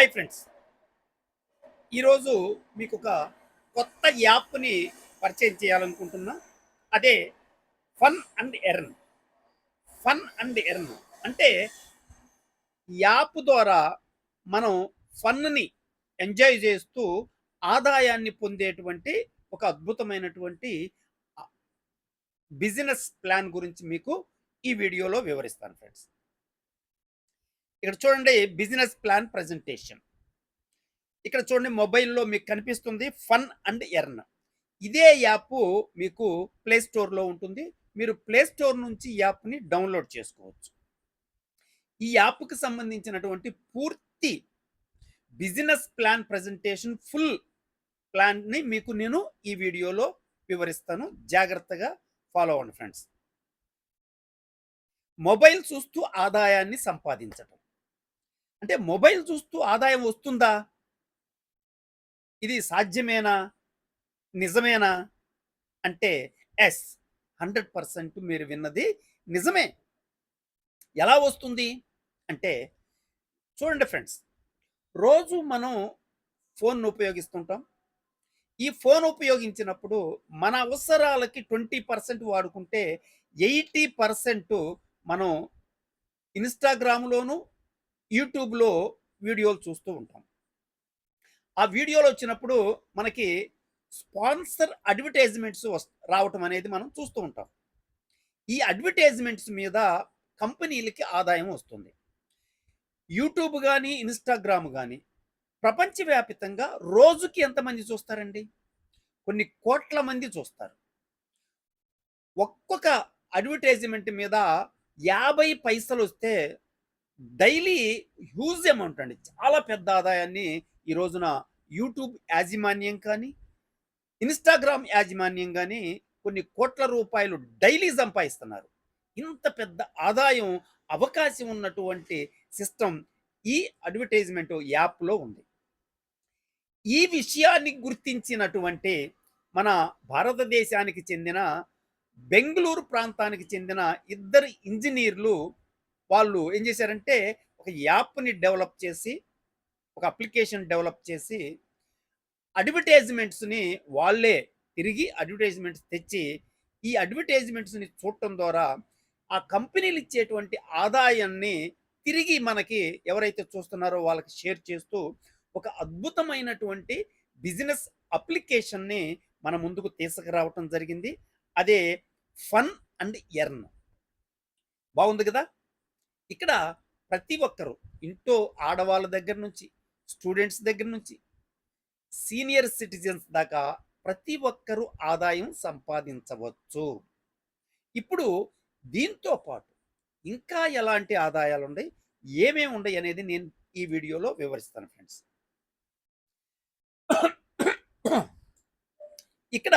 Hi friends. ఈరోజు మీకు ఒక కొత్త యాప్ని పరిచయం చేయాలనుకుంటున్నా. అదే fun and earn. Fun and earn అంటే యాప్ ద్వారా మనం ఫన్‌ని ఎంజాయ్ చేస్తూ ఆదాయాన్ని పొందేటువంటి ఒక అద్భుతమైనటువంటి ఆహ్, బిజినెస్ ప్లాన్ గురించి మీకు ఈ వీడియోలో వివరిస్తాను ఫ్రెండ్స్. ఇక్కడ చూడండి, బిజినెస్ ప్లాన్ ప్రజెంటేషన్. ఇక్కడ చూడండి, మొబైల్‌లో మీకు కనిపిస్తుంది ఫన్ అండ్ ఎర్న్. ఇదే యాప్ మీకు ప్లే స్టోర్‌లో ఉంటుంది. మీరు ప్లే స్టోర్ నుంచి ఈ యాప్‌ని డౌన్‌లోడ్ చేసుకోవచ్చు. ఈ యాప్‌కి సంబంధించినటువంటి పూర్తి బిజినెస్ ప్లాన్ ప్రజెంటేషన్ ఫుల్ ప్లాన్‌ని మీకు నేను ఈ వీడియోలో వివరిస్తాను. జాగ్రత్తగా ఫాలో అవ్వండి ఫ్రెండ్స్. మొబైల్ చూస్తూ ఆదాయాన్ని సంపాదించటం. అంటే మొబైల్ చూస్తూ ఆదాయం వస్తుందా? ఇది సాధ్యమేనా? నిజమేనా? అంటే యెస్. 100% మీరు విన్నది నిజమే. ఎలా వస్తుంది? అంటే చూడండి ఫ్రెండ్స్, రోజు మనం ఫోన్‌ను ఉపయోగిస్తుంటాం. ఈ ఫోన్ ఉపయోగించినప్పుడు మన అవసరాలకి 20% వాడుకుంటే 80% మనం ఇన్‌స్టాగ్రామ్‌లోను, యూట్యూబ్‌లో వీడియోలు చూస్తూ ఉంటాం. ఆ వీడియోలు వచ్చినప్పుడు మనకి స్పాన్సర్ అడ్వర్టైజ్‌మెంట్స్ రావటం అనేది మనం చూస్తూ ఉంటాం. ఈ అడ్వర్టైజ్‌మెంట్స్ మీద కంపెనీలకి ఆదాయం వస్తుంది. యూట్యూబ్ గాని, ఇన్‌స్టాగ్రామ్ గాని ప్రపంచవ్యాపితంగా రోజుకి ఎంతమంది చూస్తారండి? కొన్ని కోట్ల మంది చూస్తారు. ఒక్కొక్క అడ్వర్టైజ్‌మెంట్ మీద 50 పైసలొస్తే డైలీ హ్యూజ్ అమౌంట్ అండి. చాలా పెద్ద ఆదాయాన్ని ఈ రోజున యూట్యూబ్ యాజమాన్యం కానీ, ఇన్‌స్టాగ్రామ్ యాజమాన్యం గాని కొన్ని కోట్ల రూపాయలు డైలీ సంపాదిస్తున్నారు. ఇంత పెద్ద ఆదాయం అవకాశం ఉన్నటువంటి సిస్టమ్ ఈ అడ్వర్టైజ్‌మెంట్ యాప్‌లో ఉంది. ఈ విషయాన్ని గుర్తించినటువంటి మన భారతదేశానికి చెందిన బెంగుళూరు ప్రాంతానికి చెందిన ఇద్దరు ఇంజినీర్లు వాళ్ళు ఏం చేశారంటే ఒక యాప్‌ని డెవలప్ చేసి, ఒక అప్లికేషన్ డెవలప్ చేసి అడ్వర్టైజ్‌మెంట్స్‌ని వాళ్ళే తిరిగి అడ్వర్టైజ్‌మెంట్స్ తెచ్చి, ఈ అడ్వర్టైజ్‌మెంట్స్‌ని చూడటం ద్వారా ఆ కంపెనీలు ఇచ్చేటువంటి ఆదాయాన్ని తిరిగి మనకి ఎవరైతే చూస్తున్నారో వాళ్ళకి షేర్ చేస్తూ, ఒక అద్భుతమైనటువంటి బిజినెస్ అప్లికేషన్‌ని మన ముందుకు తీసుకురావటం జరిగింది. అదే ఫన్ అండ్ ఎర్న్. బావుంది గదా! ఇక్కడ ప్రతి ఒక్కరు ఇంట్లో ఆడవాళ్ళ దగ్గర నుంచి, స్టూడెంట్స్ దగ్గర నుంచి, సీనియర్ సిటిజన్స్ దాకా ప్రతి ఒక్కరూ ఆదాయం సంపాదించవచ్చు. ఇప్పుడు దీంతో పాటు ఇంకా ఎలాంటి ఆదాయాలుండయి, ఏమేమి ఉండయి అనేది నేను ఈ వీడియోలో వివరిస్తాను ఫ్రెండ్స్. ఇక్కడ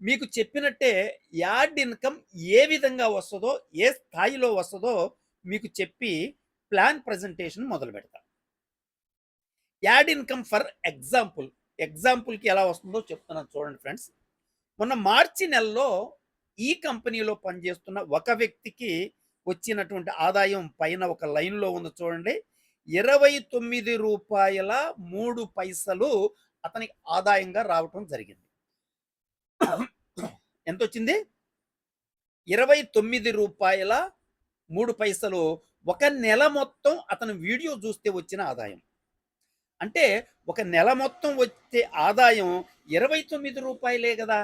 మీకు చెప్పినట్టే యాడ్ ఇన్‌కమ్ ఏ విధంగా వస్తదో, ఏ స్థాయిలో వస్తదో మీకు చెప్పి ప్లాన్ ప్రజెంటేషన్ మొదలుపెడతా. Ad income for example. ఎగ్జాంపుల్‌కి ఎలా వస్తుందో చెప్తున్నాను చూడండి ఫ్రెండ్స్. మొన్న మార్చి నెలలో ఈ కంపెనీలో పనిచేస్తున్న ఒక వ్యక్తికి వచ్చినటువంటి ఆదాయం పైన ఒక లైన్‌లో ఉంది చూడండి. రూ. 29.03 అతనికి ఆదాయంగా రావటం జరిగింది. ఎంతొచ్చింది? రూ. 29.03 ఒక నెల మొత్తం అతను వీడియో చూస్తే వచ్చిన ఆదాయం. అంటే ఒక నెల మొత్తం వచ్చే ఆదాయం రూ. 29 గదా!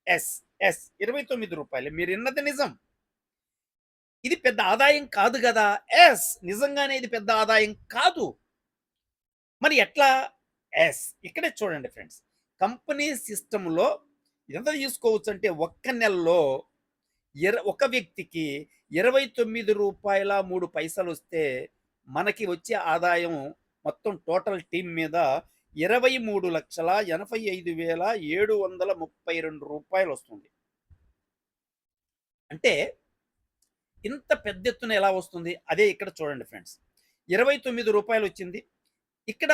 యెస్. యెస్. రూ. 29 మీరిన్నది నిజం. ఇది పెద్ద ఆదాయం కాదు గదా! యెస్. నిజంగానే ఇది పెద్ద ఆదాయం కాదు. మరి ఎట్లా? యెస్. ఇక్కడే చూడండి ఫ్రెండ్స్. కంపెనీ సిస్టమ్‌లో ఎంత తీసుకోవచ్చంటే ఒక్క నెలలో ఒక వ్యక్తికి రూ. 29.03 మనకి వచ్చే ఆదాయం మొత్తం టోటల్ టీమ్ మీద రూ. 23,85,732 వస్తుంది. అంటే ఇంత పెద్ద ఎత్తున ఎలా వస్తుంది? అదే ఇక్కడ చూడండి ఫ్రెండ్స్. రూ. 29 వచ్చింది. ఇక్కడ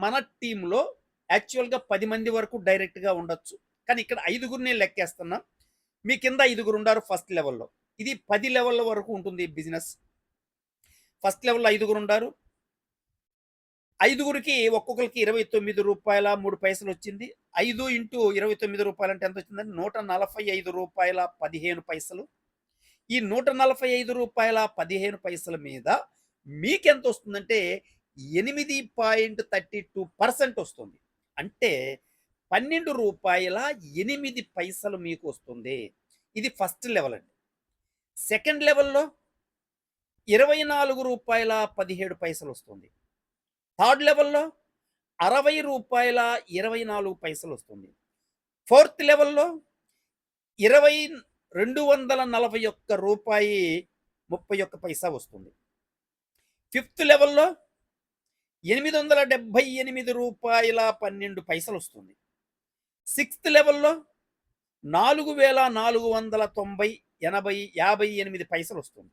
మన టీమ్‌లో యాక్చువల్‌గా 10 మంది వరకు డైరెక్ట్‌గా ఉండొచ్చు. కానీ ఇక్కడ ఐదుగురినే లెక్కేస్తున్నాం. మీ కింద ఐదుగురుండారు ఫస్ట్ లెవెల్‌లో. ఇది 10 లెవెల్ల వరకు ఉంటుంది బిజినెస్. ఫస్ట్ లెవెల్‌లో ఐదుగురుండారు. ఐదుగురికి ఒక్కొక్కరికి రూ. 29.03 వచ్చింది. 5 ఇంటూ రూ. 29 అంటే ఎంత వచ్చిందంటే రూ. 145.15. ఈ రూ. 145.15 మీద మీకెంత వస్తుందంటే 8.32% వస్తుంది. అంటే రూ. 12.08 మీకు వస్తుంది. ఇది ఫస్ట్ లెవెల్ అండి. సెకండ్ లెవెల్‌లో రూ. 24.17 వస్తుంది. థర్డ్ లెవెల్‌లో రూ. 60.24 వస్తుంది. ఫోర్త్ లెవెల్‌లో రూ. 241.31 వస్తుంది. ఫిఫ్త్ లెవెల్‌లో రూ. 878.12 వస్తుంది. సిక్స్త్ లెవెల్‌లో 4,490.58 వస్తుంది.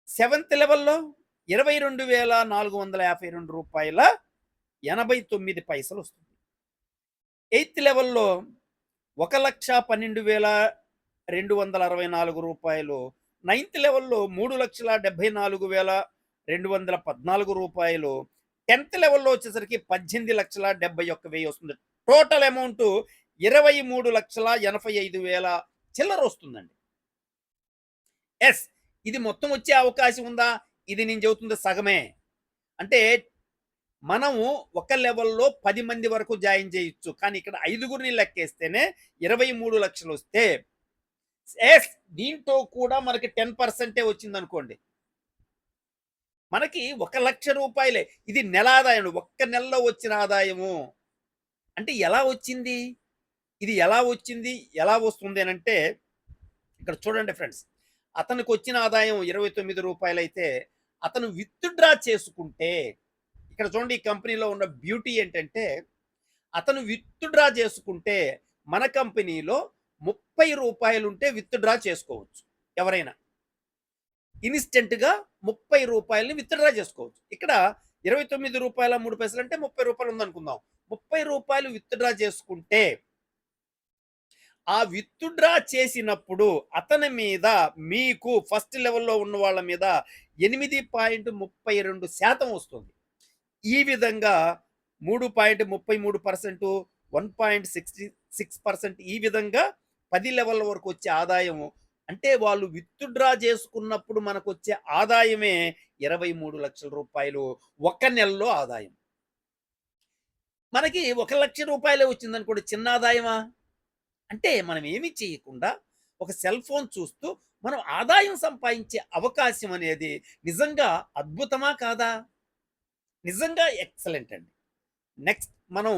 సెవెంత్ లెవెల్‌లో రూ. 22,452.89 వస్తుంది. ఎయిత్ లెవెల్‌లో రూ. 1,12,264. నైన్త్ లెవెల్‌లో రూ. 3,74,214. 10థ్ లెవెల్‌లో వచ్చేసరికి 18,71,000 వస్తుంది. టోటల్ అమౌంట్ 23,85,000 చిల్లర వస్తుందండి. ఎస్, ఇది మొత్తం వచ్చే అవకాశం ఉందా? ఇది నేను చెబుతుంది సగమే. అంటే మనము ఒక లెవెల్‌లో 10 మంది వరకు జాయిన్ చేయొచ్చు. కానీ ఇక్కడ ఐదుగురిని లెక్కేస్తేనే 23 లక్షలు వస్తే ఎస్, దీంతో కూడా మనకి 10% వచ్చిందనుకోండి. మనకి రూ. 1,00,000 ఇది నెల ఆదాయం. ఒక్క నెలలో వచ్చిన ఆదాయము. అంటే ఎలా వచ్చింది? ఇది ఎలా వచ్చింది? ఎలా వస్తుంది అనంటే ఇక్కడ చూడండి ఫ్రెండ్స్. అతనికి వచ్చిన ఆదాయం రూ. 29 అయితే అతను విత్‌డ్రా చేసుకుంటే ఇక్కడ చూడండి, ఈ కంపెనీలో ఉన్న బ్యూటీ ఏంటంటే అతను విత్‌డ్రా చేసుకుంటే మన కంపెనీలో రూ. 30 ఉంటే విత్‌డ్రా చేసుకోవచ్చు ఎవరైనా. ఇన్‌స్టెంట్‌గా రూ. 30ని విత్‌డ్రా చేసుకోవచ్చు. ఇక్కడ రూ. 29.03 అంటే రూ. 30 ఉందనుకుందాం. రూ. 30 విత్‌డ్రా చేసుకుంటే ఆ విత్‌డ్రా చేసినప్పుడు అతని మీద మీకు ఫస్ట్ లెవెల్‌లో ఉన్న వాళ్ళ మీద 8.32% వస్తుంది. ఈ విధంగా 3.33%, 1.66% ఈ విధంగా 10 లెవెల్ వరకు వచ్చే ఆదాయం. అంటే వాళ్ళు విత్‌డ్రా చేసుకున్నప్పుడు మనకొచ్చే ఆదాయమే రూ. 23,00,000 ఒక నెలలో ఆదాయం. మనకి రూ. 1,00,000 వచ్చిందనుకోండి, చిన్న ఆదాయమా? అంటే మనం ఏమి చేయకుండా ఒక సెల్ ఫోన్ చూస్తూ మనం ఆదాయం సంపాదించే అవకాశం అనేది నిజంగా అద్భుతమా కాదా? నిజంగా ఎక్సలెంట్ అండి. నెక్స్ట్ మనం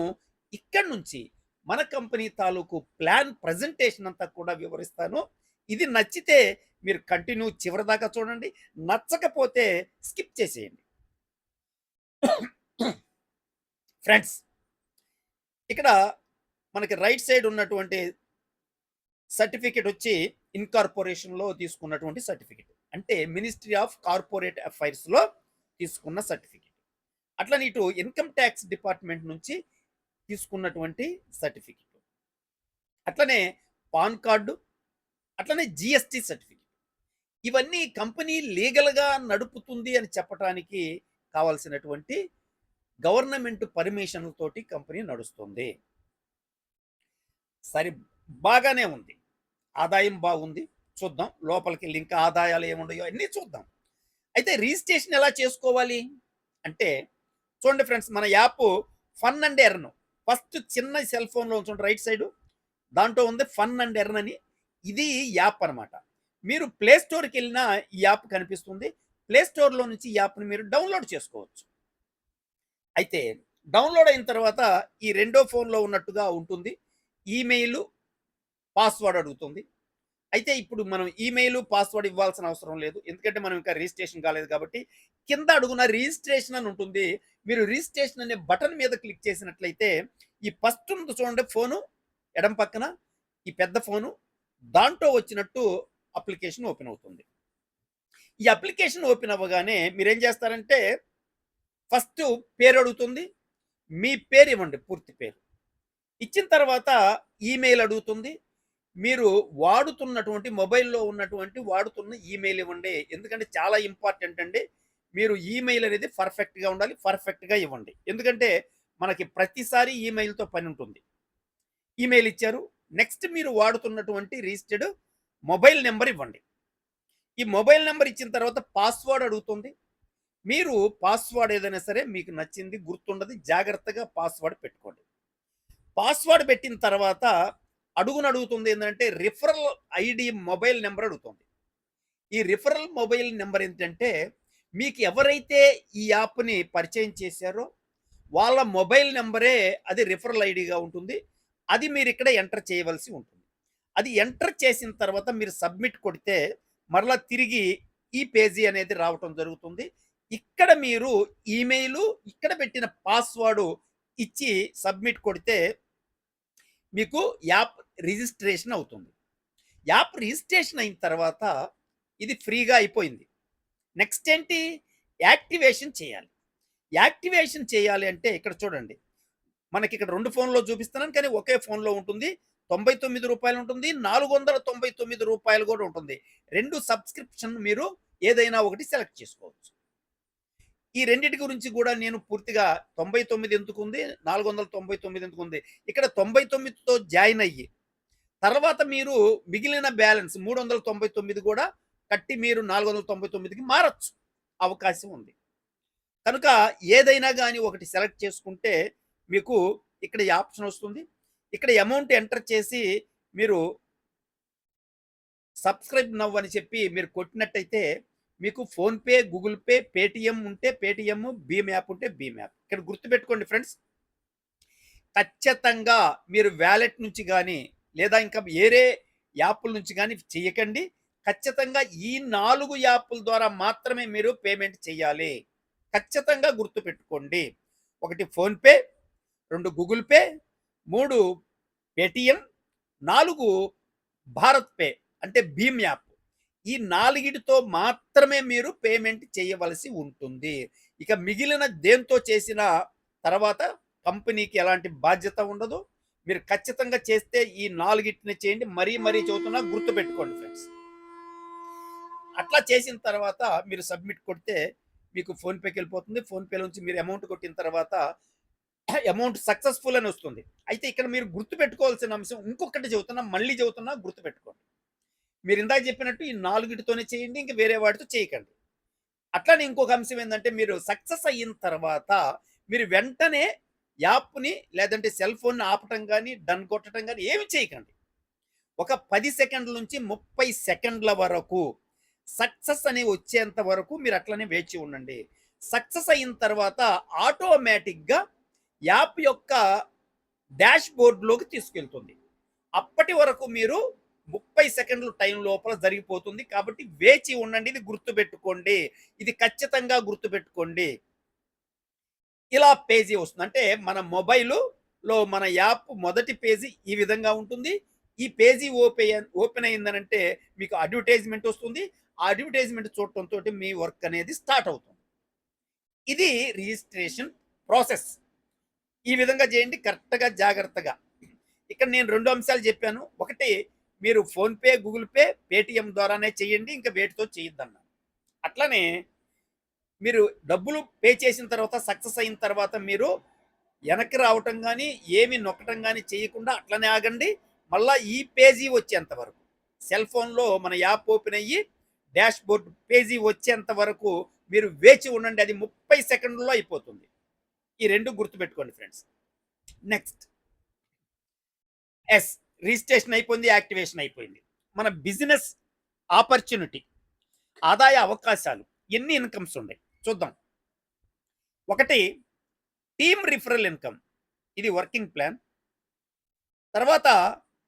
ఇక్కడి నుంచి మన కంపెనీ తాలూకు ప్లాన్ ప్రజెంటేషన్ అంతా కూడా వివరిస్తాను. ఇది నచ్చితే మీరు కంటిన్యూ చివరిదాకా చూడండి. నచ్చకపోతే స్కిప్ చేసేయండి. ఫ్రెండ్స్, ఇక్కడ మనకి రైట్ సైడ్ ఉన్నటువంటి సర్టిఫికేట్ వచ్చి ఇన్కార్పొరేషన్‌లో తీసుకున్నటువంటి సర్టిఫికేట్. అంటే మినిస్ట్రీ ఆఫ్ కార్పొరేట్ అఫైర్స్‌లో తీసుకున్న సర్టిఫికేట్. అట్లనే ఇటు ఇన్కమ్ ట్యాక్స్ డిపార్ట్మెంట్ నుంచి తీసుకున్నటువంటి సర్టిఫికేట్. అట్లనే పాన్ కార్డు, అట్లనే జీఎస్టీ సర్టిఫికేట్. ఇవన్నీ కంపెనీ లీగల్‌గా నడుపుతుంది అని చెప్పటానికి కావాల్సినటువంటి గవర్నమెంట్ పర్మిషన్‌లతోటి కంపెనీ నడుస్తుంది. సరే, బాగానే ఉంది. ఆదాయం బాగుంది. చూద్దాం లోపలికెళ్ళి ఇంకా ఆదాయాలు ఏముండయో అన్నీ చూద్దాం. అయితే రిజిస్ట్రేషన్ ఎలా చేసుకోవాలి అంటే చూడండి ఫ్రెండ్స్, మన app fun and earn. First చిన్న సెల్ ఫోన్‌లో చూడండి రైట్ సైడు. దాంట్లో ఉంది ఫన్ అండ్ ఎర్న్ అని. ఇది యాప్ అనమాట. మీరు ప్లే స్టోర్‌కెళ్ళినా ఈ యాప్ కనిపిస్తుంది. ప్లే స్టోర్‌లో నుంచి ఈ యాప్‌ని మీరు డౌన్‌లోడ్ చేసుకోవచ్చు. అయితే డౌన్‌లోడ్ అయిన తర్వాత ఈ రెండో ఫోన్‌లో ఉన్నట్టుగా ఉంటుంది. ఈమెయిల్, పాస్వర్డ్ అడుగుతుంది. అయితే ఇప్పుడు మనం ఈమెయిల్, పాస్వర్డ్ ఇవ్వాల్సిన అవసరం లేదు. ఎందుకంటే మనం ఇంకా రిజిస్ట్రేషన్ కాలేదు కాబట్టి కింద అడుగున రిజిస్ట్రేషన్ అని ఉంటుంది. మీరు రిజిస్ట్రేషన్ అనే బటన్ మీద క్లిక్ చేసినట్లయితే ఈ ఫస్ట్ ఉంది చూడండి ఫోను ఎడమ పక్కన, ఈ పెద్ద ఫోను, దాంట్లో వచ్చినట్టు అప్లికేషన్ ఓపెన్ అవుతుంది. ఈ అప్లికేషన్ ఓపెన్ అవ్వగానే మీరేం చేస్తారంటే ఫస్ట్ పేరు అడుగుతుంది. మీ పేరు ఇవ్వండి, పూర్తి పేరు. ఇచ్చిన తర్వాత ఈమెయిల్ అడుగుతుంది. మీరు వాడుతున్నటువంటి మొబైల్‌లో ఉన్నటువంటి వాడుతున్న ఈమెయిల్ ఇవ్వండి. ఎందుకంటే చాలా ఇంపార్టెంట్ అండి. మీరు ఈమెయిల్ అనేది పర్ఫెక్ట్‌గా ఉండాలి. పర్ఫెక్ట్‌గా ఇవ్వండి. ఎందుకంటే మనకి ప్రతిసారి ఈమెయిల్‌తో పని ఉంటుంది. ఈమెయిల్ ఇచ్చారు. నెక్స్ట్ మీరు వాడుతున్నటువంటి రిజిస్టర్డ్ మొబైల్ నంబర్ ఇవ్వండి. ఈ మొబైల్ నంబర్ ఇచ్చిన తర్వాత పాస్వర్డ్ అడుగుతుంది. మీరు పాస్వర్డ్ ఏదైనా సరే మీకు నచ్చింది గుర్తుండదు. జాగ్రత్తగా పాస్వర్డ్ పెట్టుకోండి. పాస్వర్డ్ పెట్టిన తర్వాత అడుగుతుంది ఏంటంటే రిఫరల్ ఐడీ మొబైల్ నంబర్ అడుగుతుంది. ఈ రిఫరల్ మొబైల్ నంబర్ ఏంటంటే మీకు ఎవరైతే ఈ యాప్‌ని పరిచయం చేశారో వాళ్ళ మొబైల్ నంబరే అది రిఫరల్ ఐడీగా ఉంటుంది. అది మీరు ఇక్కడ ఎంటర్ చేయవలసి ఉంటుంది. అది ఎంటర్ చేసిన తర్వాత మీరు సబ్మిట్ కొడితే మరలా తిరిగి ఈ పేజీ అనేది రావటం జరుగుతుంది. ఇక్కడ మీరు ఈమెయిలు ఇక్కడ పెట్టిన పాస్వర్డ్ ఇచ్చి సబ్మిట్ కొడితే మీకు యాప్ రిజిస్ట్రేషన్ అవుతుంది. యాప్ రిజిస్ట్రేషన్ అయిన తర్వాత ఇది ఫ్రీగా అయిపోయింది. నెక్స్ట్ ఏంటి? యాక్టివేషన్ చేయాలి. యాక్టివేషన్ చేయాలి అంటే ఇక్కడ చూడండి. మనకి ఇక్కడ 2 ఫోన్‌లో చూపిస్తున్నాను. కానీ ఒకే ఫోన్‌లో ఉంటుంది. రూ. 99 ఉంటుంది. రూ. 499 కూడా ఉంటుంది. 2 సబ్స్క్రిప్షన్ మీరు ఏదైనా ఒకటి సెలెక్ట్ చేసుకోవచ్చు. ఈ రెండిటి గురించి కూడా నేను పూర్తిగా 99 ఎందుకుంది? 499 ఎందుకుంది? ఇక్కడ 99తో జాయిన్ అయ్యి తర్వాత మీరు మిగిలిన బ్యాలెన్స్ 399 కూడా కట్టి మీరు 499కి మారొచ్చు. అవకాశం ఉంది. కనుక ఏదైనా గాని ఒకటి సెలెక్ట్ చేసుకుంటే మీకు ఇక్కడ ఈ ఆప్షన్ వస్తుంది. ఇక్కడ అమౌంట్ ఎంటర్ చేసి మీరు సబ్స్క్రైబ్ నౌ అని చెప్పి మీరు కొట్టినట్టయితే మీకు ఫోన్‌పే, గూగుల్ పే, పేటీఎం ఉంటే పేటీఎం, భీమ్ యాప్ ఉంటే భీమ్ యాప్. ఇక్కడ గుర్తుపెట్టుకోండి ఫ్రెండ్స్. ఖచ్చితంగా మీరు వాలెట్ నుంచి గాని లేదా ఇంకా వేరే యాప్‌ల నుంచి గాని చేయకండి. ఖచ్చితంగా ఈ 4 యాప్‌ల ద్వారా మాత్రమే మీరు పేమెంట్ చేయాలి. ఖచ్చితంగా గుర్తుపెట్టుకోండి. 1 PhonePe, 2 Google pay, 3 Paytm, 4 Bharat pay అంటే భీమ్ యాప్. ఈ 4తో మాత్రమే మీరు పేమెంట్ చేయవలసి ఉంటుంది. ఇక మిగిలిన దేంతో చేసిన తర్వాత కంపెనీకి ఎలాంటి బాధ్యత ఉండదు. మీరు ఖచ్చితంగా చేస్తే ఈ 4టిని చేయండి. మరీ చెబుతున్నా గుర్తుపెట్టుకోండి ఫ్రెండ్స్. అట్లా చేసిన తర్వాత మీరు సబ్మిట్ కొడితే మీకు ఫోన్‌పేకి వెళ్ళిపోతుంది. ఫోన్‌పేలోంచి మీరు అమౌంట్ కొట్టిన తర్వాత అమౌంట్ సక్సెస్‌ఫుల్ అని వస్తుంది. అయితే ఇక్కడ మీరు గుర్తుపెట్టుకోవాల్సిన అంశం ఇంకొకటి చెబుతున్నా, మళ్ళీ చెబుతున్నా గుర్తుపెట్టుకోండి. మీరు ఇందాక చెప్పినట్టు ఈ 4టితోనే చేయండి. ఇంక వేరే వాటితో చేయకండి. అట్లనే ఇంకొక అంశం ఏందంటే మీరు సక్సెస్ అయిన తర్వాత మీరు వెంటనే యాప్‌ని లేదంటే సెల్ ఫోన్‌ని ఆపటం గాని, డన్ కొట్టడం గాని ఏమి చేయకండి. ఒక 10 సెకండ్ల నుంచి 30 సెకండ్ల వరకు సక్సెస్ అని వచ్చేంత వరకు మీరు అట్లనే వేచి ఉండండి. సక్సెస్ అయిన తర్వాత ఆటోమేటిక్‌గా యాప్ యొక్క డాష్ బోర్డ్‌లోకి తీసుకెళ్తుంది. అప్పటి వరకు మీరు 30 సెకండ్ల టైం లోపల జరిగిపోతుంది. కాబట్టి వేచి ఉండండి. ఇది గుర్తుపెట్టుకోండి. ఇది ఖచ్చితంగా గుర్తుపెట్టుకోండి. ఇలా పేజీ వస్తుంది. అంటే మన మొబైలులో మన యాప్ మొదటి పేజీ ఈ విధంగా ఉంటుంది. ఈ పేజీ ఓపెన్ అయిందనంటే మీకు అడ్వర్టైజ్‌మెంట్ వస్తుంది. ఆ అడ్వర్టైజ్‌మెంట్ చూడటంతోటి మీ వర్క్ అనేది స్టార్ట్ అవుతుంది. ఇది రిజిస్ట్రేషన్ ప్రాసెస్. ఈ విధంగా చేయండి కరెక్ట్‌గా, జాగ్రత్తగా. ఇక్కడ నేను 2 అంశాలు చెప్పాను. ఒకటి మీరు ఫోన్‌పే, గూగుల్ పే, పేటీఎం ద్వారానే చేయండి. ఇంకా వేటితో చేయొద్దన్నాను. అట్లనే మీరు డబ్బులు పే చేసిన తర్వాత సక్సెస్ అయిన తర్వాత మీరు వెనక్కి రావటం గాని, ఏమి నొక్కటం గాని చేయకుండా అట్లనే ఆగండి. మళ్ళా ఈ పేజీ వచ్చేంత వరకు సెల్ ఫోన్‌లో మన యాప్ ఓపెన్ అయ్యి డాష్ బోర్డ్ పేజీ వచ్చేంత వరకు మీరు వేచి ఉండండి. అది 30 సెకండ్‌లో అయిపోతుంది. ఈ 2 గుర్తుపెట్టుకోండి ఫ్రెండ్స్. నెక్స్ట్ రిజిస్ట్రేషన్ అయిపోయింది. యాక్టివేషన్ అయిపోయింది. మన బిజినెస్ ఆపర్చునిటీ ఆదాయ అవకాశాలు ఎన్ని ఇన్కమ్స్ ఉన్నాయి చూద్దాం. ఒకటి టీమ్ రిఫరల్ ఇన్కమ్. ఇది వర్కింగ్ ప్లాన్. తర్వాత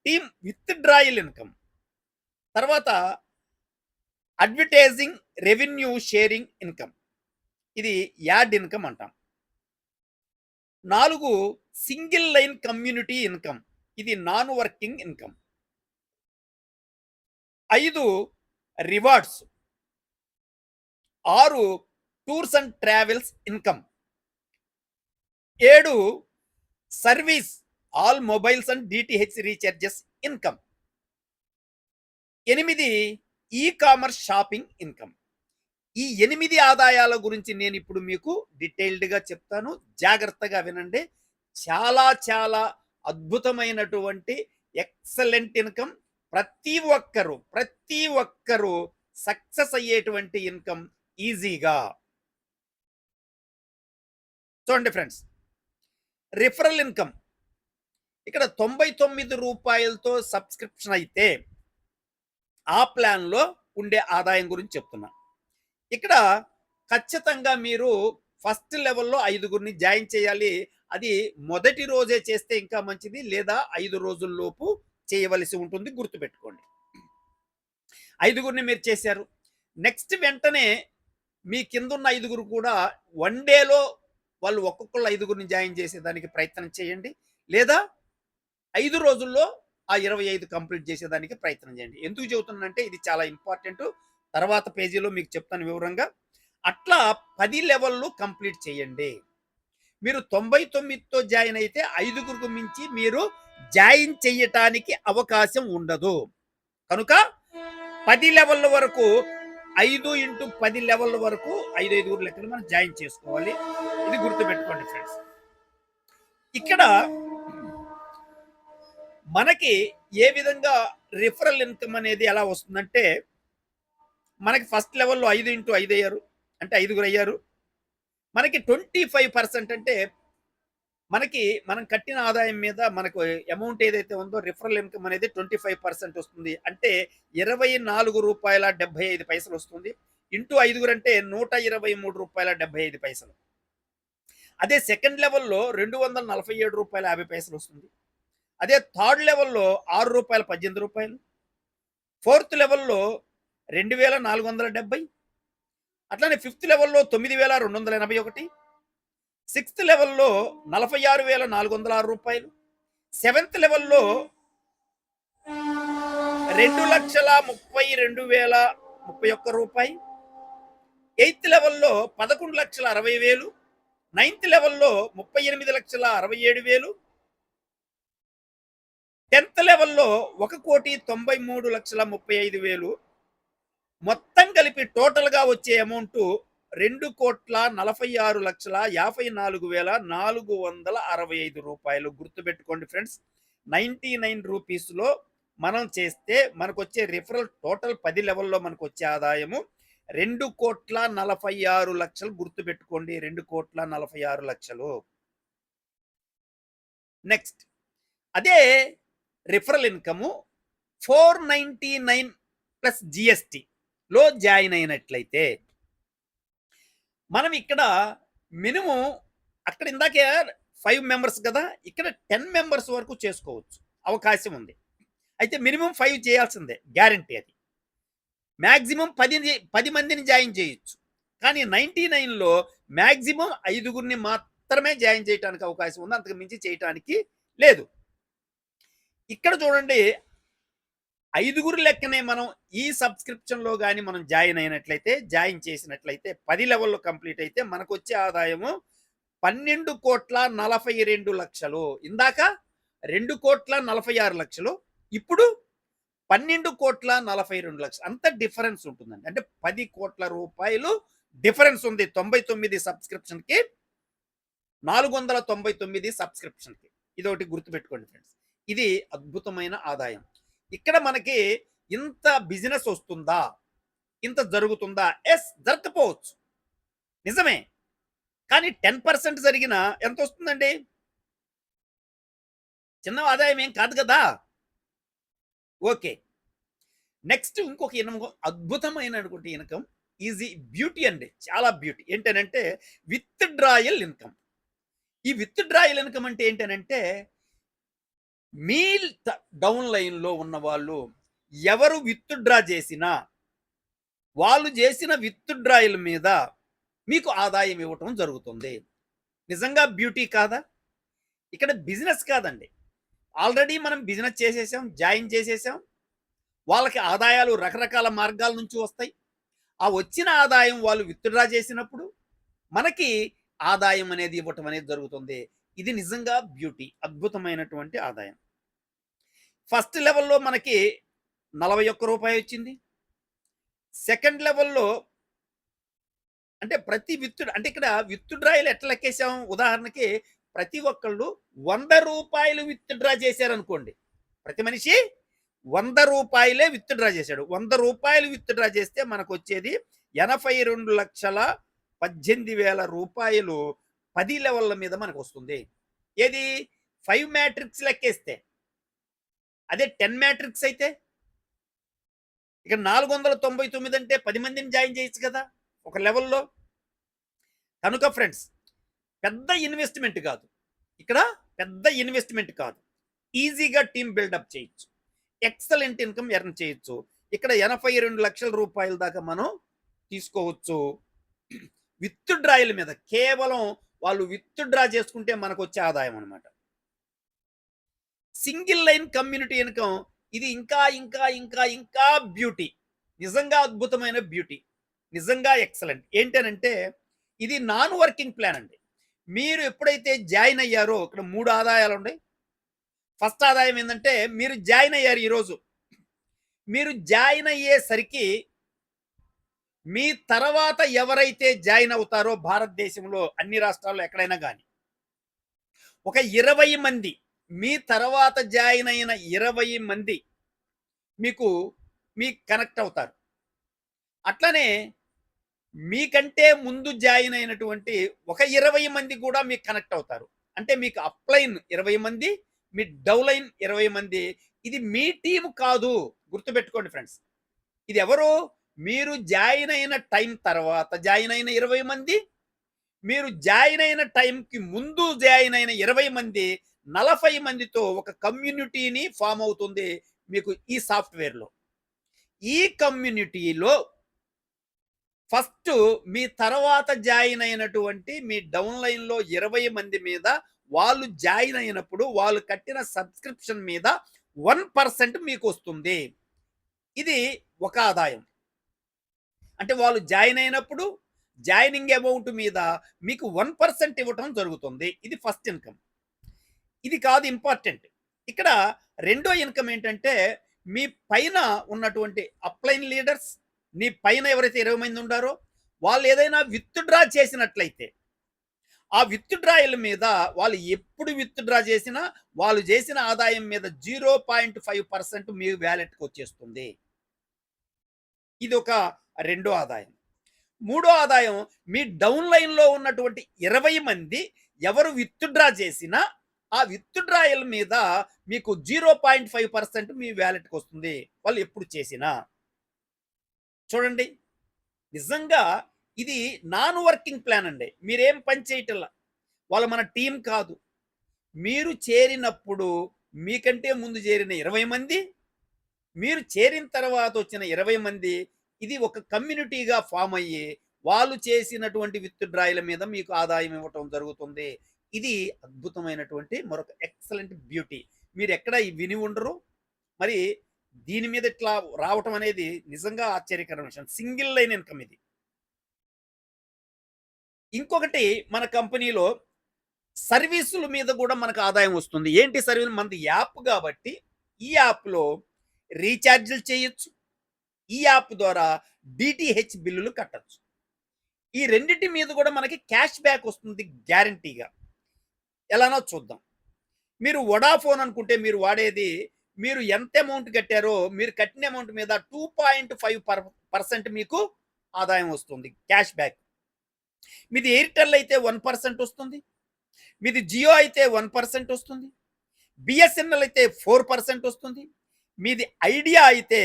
టీమ్ విత్‌డ్రాయల్ ఇన్కమ్. తర్వాత అడ్వర్టైజింగ్ రెవెన్యూ షేరింగ్ ఇన్కమ్. ఇది యాడ్ ఇన్కమ్ అంటాం. 4 సింగిల్ లైన్ కమ్యూనిటీ ఇన్కమ్. ఇది non working income. 5 rewards. 6 tours and travels income. 7 service all mobiles and DTH recharges income. 8 e commerce shopping income. ఈ 8 ఆదాయాల గురించి నేను ఇప్పుడు మీకు డీటెయిల్డ్‌గా చెప్తాను. జాగ్రత్తగా వినండి. చాలా చాలా అద్భుతమైనటువంటి ఎక్సలెంట్ ఇన్‌కమ్. ప్రతి ఒక్కరు సక్సెస్ అయ్యేటువంటి ఇన్‌కమ్ ఈజీగా. చూడండి ఫ్రెండ్స్. రిఫరల్ ఇన్‌కమ్ ఇక్కడ రూ. 99తో సబ్స్క్రిప్షన్ అయితే ఆ ప్లాన్‌లో ఉండే ఆదాయం గురించి చెప్తున్నా. ఇక్కడ ఖచ్చితంగా మీరు ఫస్ట్ లెవెల్‌లో 5గురిని జాయిన్ చేయాలి. అది మొదటి రోజే చేస్తే ఇంకా మంచిది. లేదా 5 రోజుల్లోపు చేయవలసి ఉంటుంది. గుర్తుపెట్టుకోండి. 5గురిని మీరు చేశారు. నెక్స్ట్ వెంటనే మీ కిందున్న 5గురు కూడా వన్ డేలో వాళ్ళు ఒక్కొక్కళ్ళు 5గురిని జాయిన్ చేసేదానికి ప్రయత్నం చేయండి. లేదా 5 రోజుల్లో ఆ 25 కంప్లీట్ చేసేదానికి ప్రయత్నం చేయండి. ఎందుకు చెబుతున్నానంటే ఇది చాలా ఇంపార్టెంట్. తర్వాత పేజీలో మీకు చెప్తాను వివరంగా. అట్లా 10 లెవెల్‌లు కంప్లీట్ చేయండి. మీరు 99తో జాయిన్ అయితే 5గురికి మించి మీరు జాయిన్ చేయటానికి అవకాశం ఉండదు. కనుక 10 లెవెల్ల వరకు 5 ఇంటూ 10 లెవెల్ల వరకు 5 లెక్కలు మనం జాయిన్ చేసుకోవాలి. ఇది గుర్తుపెట్టుకోండి ఫ్రెండ్స్. ఇక్కడ మనకి ఏ విధంగా రిఫరల్ ఇన్కమ్ అనేది ఎలా వస్తుందంటే మనకి ఫస్ట్ లెవెల్‌లో 5 ఇంటూ 5 అయ్యారు. అంటే 5గురు అయ్యారు. మనకి 25% అంటే మనకి మనం కట్టిన ఆదాయం మీద మనకు అమౌంట్ ఏదైతే ఉందో రిఫరల్ ఇన్కమ్ అనేది 25% వస్తుంది. అంటే రూ. 24.75 వస్తుంది. ఇంటూ 5గురు అంటే రూ. 123.75. అదే సెకండ్ లెవెల్‌లో రూ. 247.50 వస్తుంది. అదే థర్డ్ లెవెల్‌లో రూ. 6.18. ఫోర్త్ లెవెల్‌లో 2,470. అట్లానే ఫిఫ్త్ లెవెల్‌లో 9,281. సిక్స్త్ లెవెల్‌లో రూ. 46,406. సెవెంత్ లెవెల్‌లో రూ. 2,32,031. ఎయిత్ లెవెల్‌లో 11,60,000. నైన్త్ లెవెల్‌లో 38,67,000. 10థ్ లెవెల్‌లో 1,93,35,000. మొత్తం కలిపి టోటల్‌గా వచ్చే అమౌంట్ 2,46,54,465 రూపాయలు. గుర్తుపెట్టుకోండి ఫ్రెండ్స్. 99 రూపీస్‌లో మనం చేస్తే మనకొచ్చే రిఫరల్ టోటల్ 10 లెవెల్‌లో మనకొచ్చే ఆదాయము 2,46,00,000. గుర్తుపెట్టుకోండి. 2,46,00,000. నెక్స్ట్ అదే రిఫరల్ ఇన్కమ్ 499 ప్లస్ జీఎస్టీ లో జాయిన్ అయినట్లయితే మనం ఇక్కడ మినిమం అక్కడ ఇందాకే 5 మెంబర్స్ కదా, ఇక్కడ 10 మెంబర్స్ వరకు చేసుకోవచ్చు. అవకాశం ఉంది. అయితే మినిమం 5 చేయాల్సిందే. గ్యారంటీ అది. మాక్సిమం 10 మందిని జాయిన్ చేయొచ్చు. కానీ 99లో మాక్సిమం 5గురిని మాత్రమే జాయిన్ చేయడానికి అవకాశం ఉంది. అంతకు మించి చేయటానికి లేదు. ఇక్కడ చూడండి 5గురు లెక్కనే మనం ఈ సబ్స్క్రిప్షన్‌లో గాని మనం జాయిన్ అయినట్లయితే, జాయిన్ చేసినట్లయితే 10 లెవెల్‌లో కంప్లీట్ అయితే మనకొచ్చే ఆదాయము 12,42,00,000. ఇందాక 2,46,00,000. ఇప్పుడు 12,42,00,000. అంత డిఫరెన్స్ ఉంటుందండి. అంటే 10,00,00,000 రూపాయలు డిఫరెన్స్ ఉంది 99 సబ్స్క్రిప్షన్‌కి, 499 సబ్స్క్రిప్షన్‌కి. ఇదొకటి గుర్తుపెట్టుకోండి ఫ్రెండ్స్. ఇది అద్భుతమైన ఆదాయం. ఇక్కడ మనకి ఇంత బిజినెస్ వస్తుందా? ఇంత జరుగుతుందా? జరగకపోవచ్చు. నిజమే. కానీ 10% జరిగినా ఎంతొస్తుందండి? చిన్న ఆదాయం ఏం కాదు కదా! ఓకే. నెక్స్ట్ ఇంకొక అద్భుతమైనటువంటి ఇన్కమ్ ఈజీ బ్యూటీ అండి. చాలా బ్యూటీ. ఏంటనంటే విత్ డ్రాయల్ ఇన్కమ్. ఈ విత్ డ్రాయల్ ఇన్కమ్ అంటే ఏంటనంటే మీ డౌన్ లైన్‌లో ఉన్న వాళ్ళు ఎవరు విత్ డ్రా చేసినా వాళ్ళు చేసిన విత్ డ్రాయల్ మీద మీకు ఆదాయం ఇవ్వటం జరుగుతుంది. నిజంగా బ్యూటీ కాదా? ఇక్కడ బిజినెస్ కాదండి. ఆల్రెడీ మనం బిజినెస్ చేసేసాం. జాయిన్ చేసేసాం. వాళ్ళకి ఆదాయాలు రకరకాల మార్గాల నుంచి వస్తాయి. ఆ వచ్చిన ఆదాయం వాళ్ళు విత్ డ్రా చేసినప్పుడు మనకి ఆదాయం అనేది ఇవ్వటం అనేది జరుగుతుంది. ఇది నిజంగా బ్యూటీ. అద్భుతమైనటువంటి ఆదాయం. ఫస్ట్ లెవెల్‌లో మనకి రూ. 41 వచ్చింది. సెకండ్ లెవెల్‌లో అంటే ప్రతి అంటే ఇక్కడ విత్‌డ్రాయల్ ఎట్లా లెక్కేసాం? ఉదాహరణకి ప్రతి ఒక్కళ్ళు రూ. 100 విత్‌డ్రా చేశారనుకోండి. ప్రతి మనిషి రూ. 100 విత్‌డ్రా చేశాడు. రూ. 100 విత్‌డ్రా చేస్తే మనకొచ్చేది 82,18,000 10 లెవెల్ల మీద మనకొస్తుంది. ఏది 5 మ్యాట్రిక్స్ లెక్కేస్తే. అదే 10 మ్యాట్రిక్స్ అయితే ఇక్కడ 499 అంటే 10 మందిని జాయిన్ చేయొచ్చు కదా! ఒక లెవెల్‌లో. కనుక ఫ్రెండ్స్ పెద్ద ఇన్వెస్ట్‌మెంట్ కాదు. ఇక్కడ పెద్ద ఇన్వెస్ట్‌మెంట్ కాదు. ఈజీగా టీమ్ బిల్డప్ చేయొచ్చు. ఎక్సలెంట్ ఇన్‌కమ్ ఎర్న్ చేయొచ్చు. ఇక్కడ 82,00,000 దాకా మనం తీసుకోవచ్చు. విత్‌డ్రాయల్ మీద కేవలం వాళ్ళు విత్‌డ్రా చేసుకుంటే మనకొచ్చే ఆదాయం అన్నమాట. సింగిల్ లైన్ కమ్యూనిటీ ఇన్‌కమ్ ఇది ఇంకా బ్యూటీ. నిజంగా అద్భుతమైన బ్యూటీ. నిజంగా ఎక్సలెంట్. ఏంటనంటే ఇది నాన్ వర్కింగ్ ప్లాన్ అండి. మీరు ఎప్పుడైతే జాయిన్ అయ్యారో ఇక్కడ 3 ఆదాయాలున్నాయి. ఫస్ట్ ఆదాయం ఏందంటే మీరు జాయిన్ అయ్యారు ఈరోజు. మీరు జాయిన్ అయ్యేసరికి మీ తర్వాత ఎవరైతే జాయిన్ అవుతారో భారతదేశంలో అన్ని రాష్ట్రాల్లో ఎక్కడైనా గాని ఒక 20 మంది మీ తర్వాత జాయిన్ అయిన 20 మంది మీకు కనెక్ట్ అవుతారు. అట్లనే మీకంటే ముందు జాయిన్ అయినటువంటి ఒక 20 మంది కూడా మీకు కనెక్ట్ అవుతారు. అంటే మీకు అప్‌లైన్ 20 మంది, మీ డౌన్‌లైన్ 20 మంది. ఇది మీ టీమ్ కాదు. గుర్తుపెట్టుకోండి ఫ్రెండ్స్. ఇది ఎవరు? మీరు జాయిన్ అయిన టైం తర్వాత జాయిన్ అయిన 20 మంది, మీరు జాయిన్ అయిన టైంకి ముందు జాయిన్ అయిన 20 మంది, 40 మందితో ఒక కమ్యూనిటీని ఫార్మ్ అవుతుంది మీకు ఈ సాఫ్ట్‌వేర్‌లో. ఈ కమ్యూనిటీలో ఫస్ట్ మీ తర్వాత జాయిన్ అయినటువంటి మీ డౌన్‌లైన్‌లో 20 మంది మీద వాళ్ళు జాయిన్ అయినప్పుడు వాళ్ళు కట్టిన సబ్స్క్రిప్షన్ మీద 1% మీకొస్తుంది. ఇది ఒక ఆదాయం. అంటే వాళ్ళు జాయిన్ అయినప్పుడు జాయినింగ్ అమౌంట్ మీద మీకు 1% ఇవ్వటం జరుగుతుంది. ఇది ఫస్ట్ ఇన్‌కమ్. ఇది కాదు ఇంపార్టెంట్. ఇక్కడ రెండో ఇన్‌కమ్ ఏంటంటే మీ పైన ఉన్నటువంటి అప్‌లైన్ లీడర్స్, నీ పైన ఎవరైతే 20 మంది ఉండారో వాళ్ళు ఏదైనా విత్‌డ్రా చేసినట్లయితే ఆ విత్‌డ్రాయల్ మీద వాళ్ళు ఎప్పుడు విత్‌డ్రా చేసినా వాళ్ళు చేసిన ఆదాయం మీద 0.5% మీ వాలెట్‌కి వచ్చేస్తుంది. ఇది ఒక రెండో ఆదాయం. మూడో ఆదాయం మీ డౌన్‌లైన్‌లో ఉన్నటువంటి 20 మంది ఎవరు విత్‌డ్రా చేసినా ఆ విత్‌డ్రాయల్ మీద మీకు 0.5% మీ వాలెట్‌కి వస్తుంది. వాళ్ళు ఎప్పుడు చేసినా. చూడండి. నిజంగా ఇది నాన్ వర్కింగ్ ప్లాన్ అండి. మీరేం పని చేయటంలా. వాళ్ళు మన టీమ్ కాదు. మీరు చేరినప్పుడు మీకంటే ముందు చేరిన 20 మంది, మీరు చేరిన తర్వాత వచ్చిన 20 మంది, ఇది ఒక కమ్యూనిటీగా ఫార్మ్ అయ్యి, వాళ్ళు చేసినటువంటి విత్‌డ్రాయల మీద మీకు ఆదాయం ఇవ్వటం జరుగుతుంది. ఇది అద్భుతమైనటువంటి మరొక ఎక్సలెంట్ బ్యూటీ. మీరెక్కడ విని ఉండరు. మరి దీని మీద ఇట్లా రావటం అనేది నిజంగా ఆశ్చర్యకరమైన విషయం. సింగిల్ లైన్ ఇన్‌కమ్ ఇది. ఇంకొకటి మన కంపెనీలో సర్వీసుల మీద కూడా మనకు ఆదాయం వస్తుంది. ఏంటి సర్వీస్? మనది యాప్ కాబట్టి ఈ యాప్‌లో రీచార్జ్‌లు చేయొచ్చు. ఈ యాప్ ద్వారా డీటీహెచ్ బిల్లులు కట్టొచ్చు. ఈ రెండిటి మీద కూడా మనకి క్యాష్ బ్యాక్ వస్తుంది గ్యారంటీగా. ఎలానో చూద్దాం. మీరు వొడాఫోన్ అనుకుంటే మీరు వాడేది మీరు ఎంత అమౌంట్ కట్టారో మీరు కట్టిన అమౌంట్ మీద 2.5% మీకు ఆదాయం వస్తుంది క్యాష్ బ్యాక్. మీది ఎయిర్టెల్ అయితే 1% వస్తుంది. మీది జియో అయితే 1% వస్తుంది. బిఎస్ఎన్ఎల్ అయితే 4% వస్తుంది. మీది ఐడియా అయితే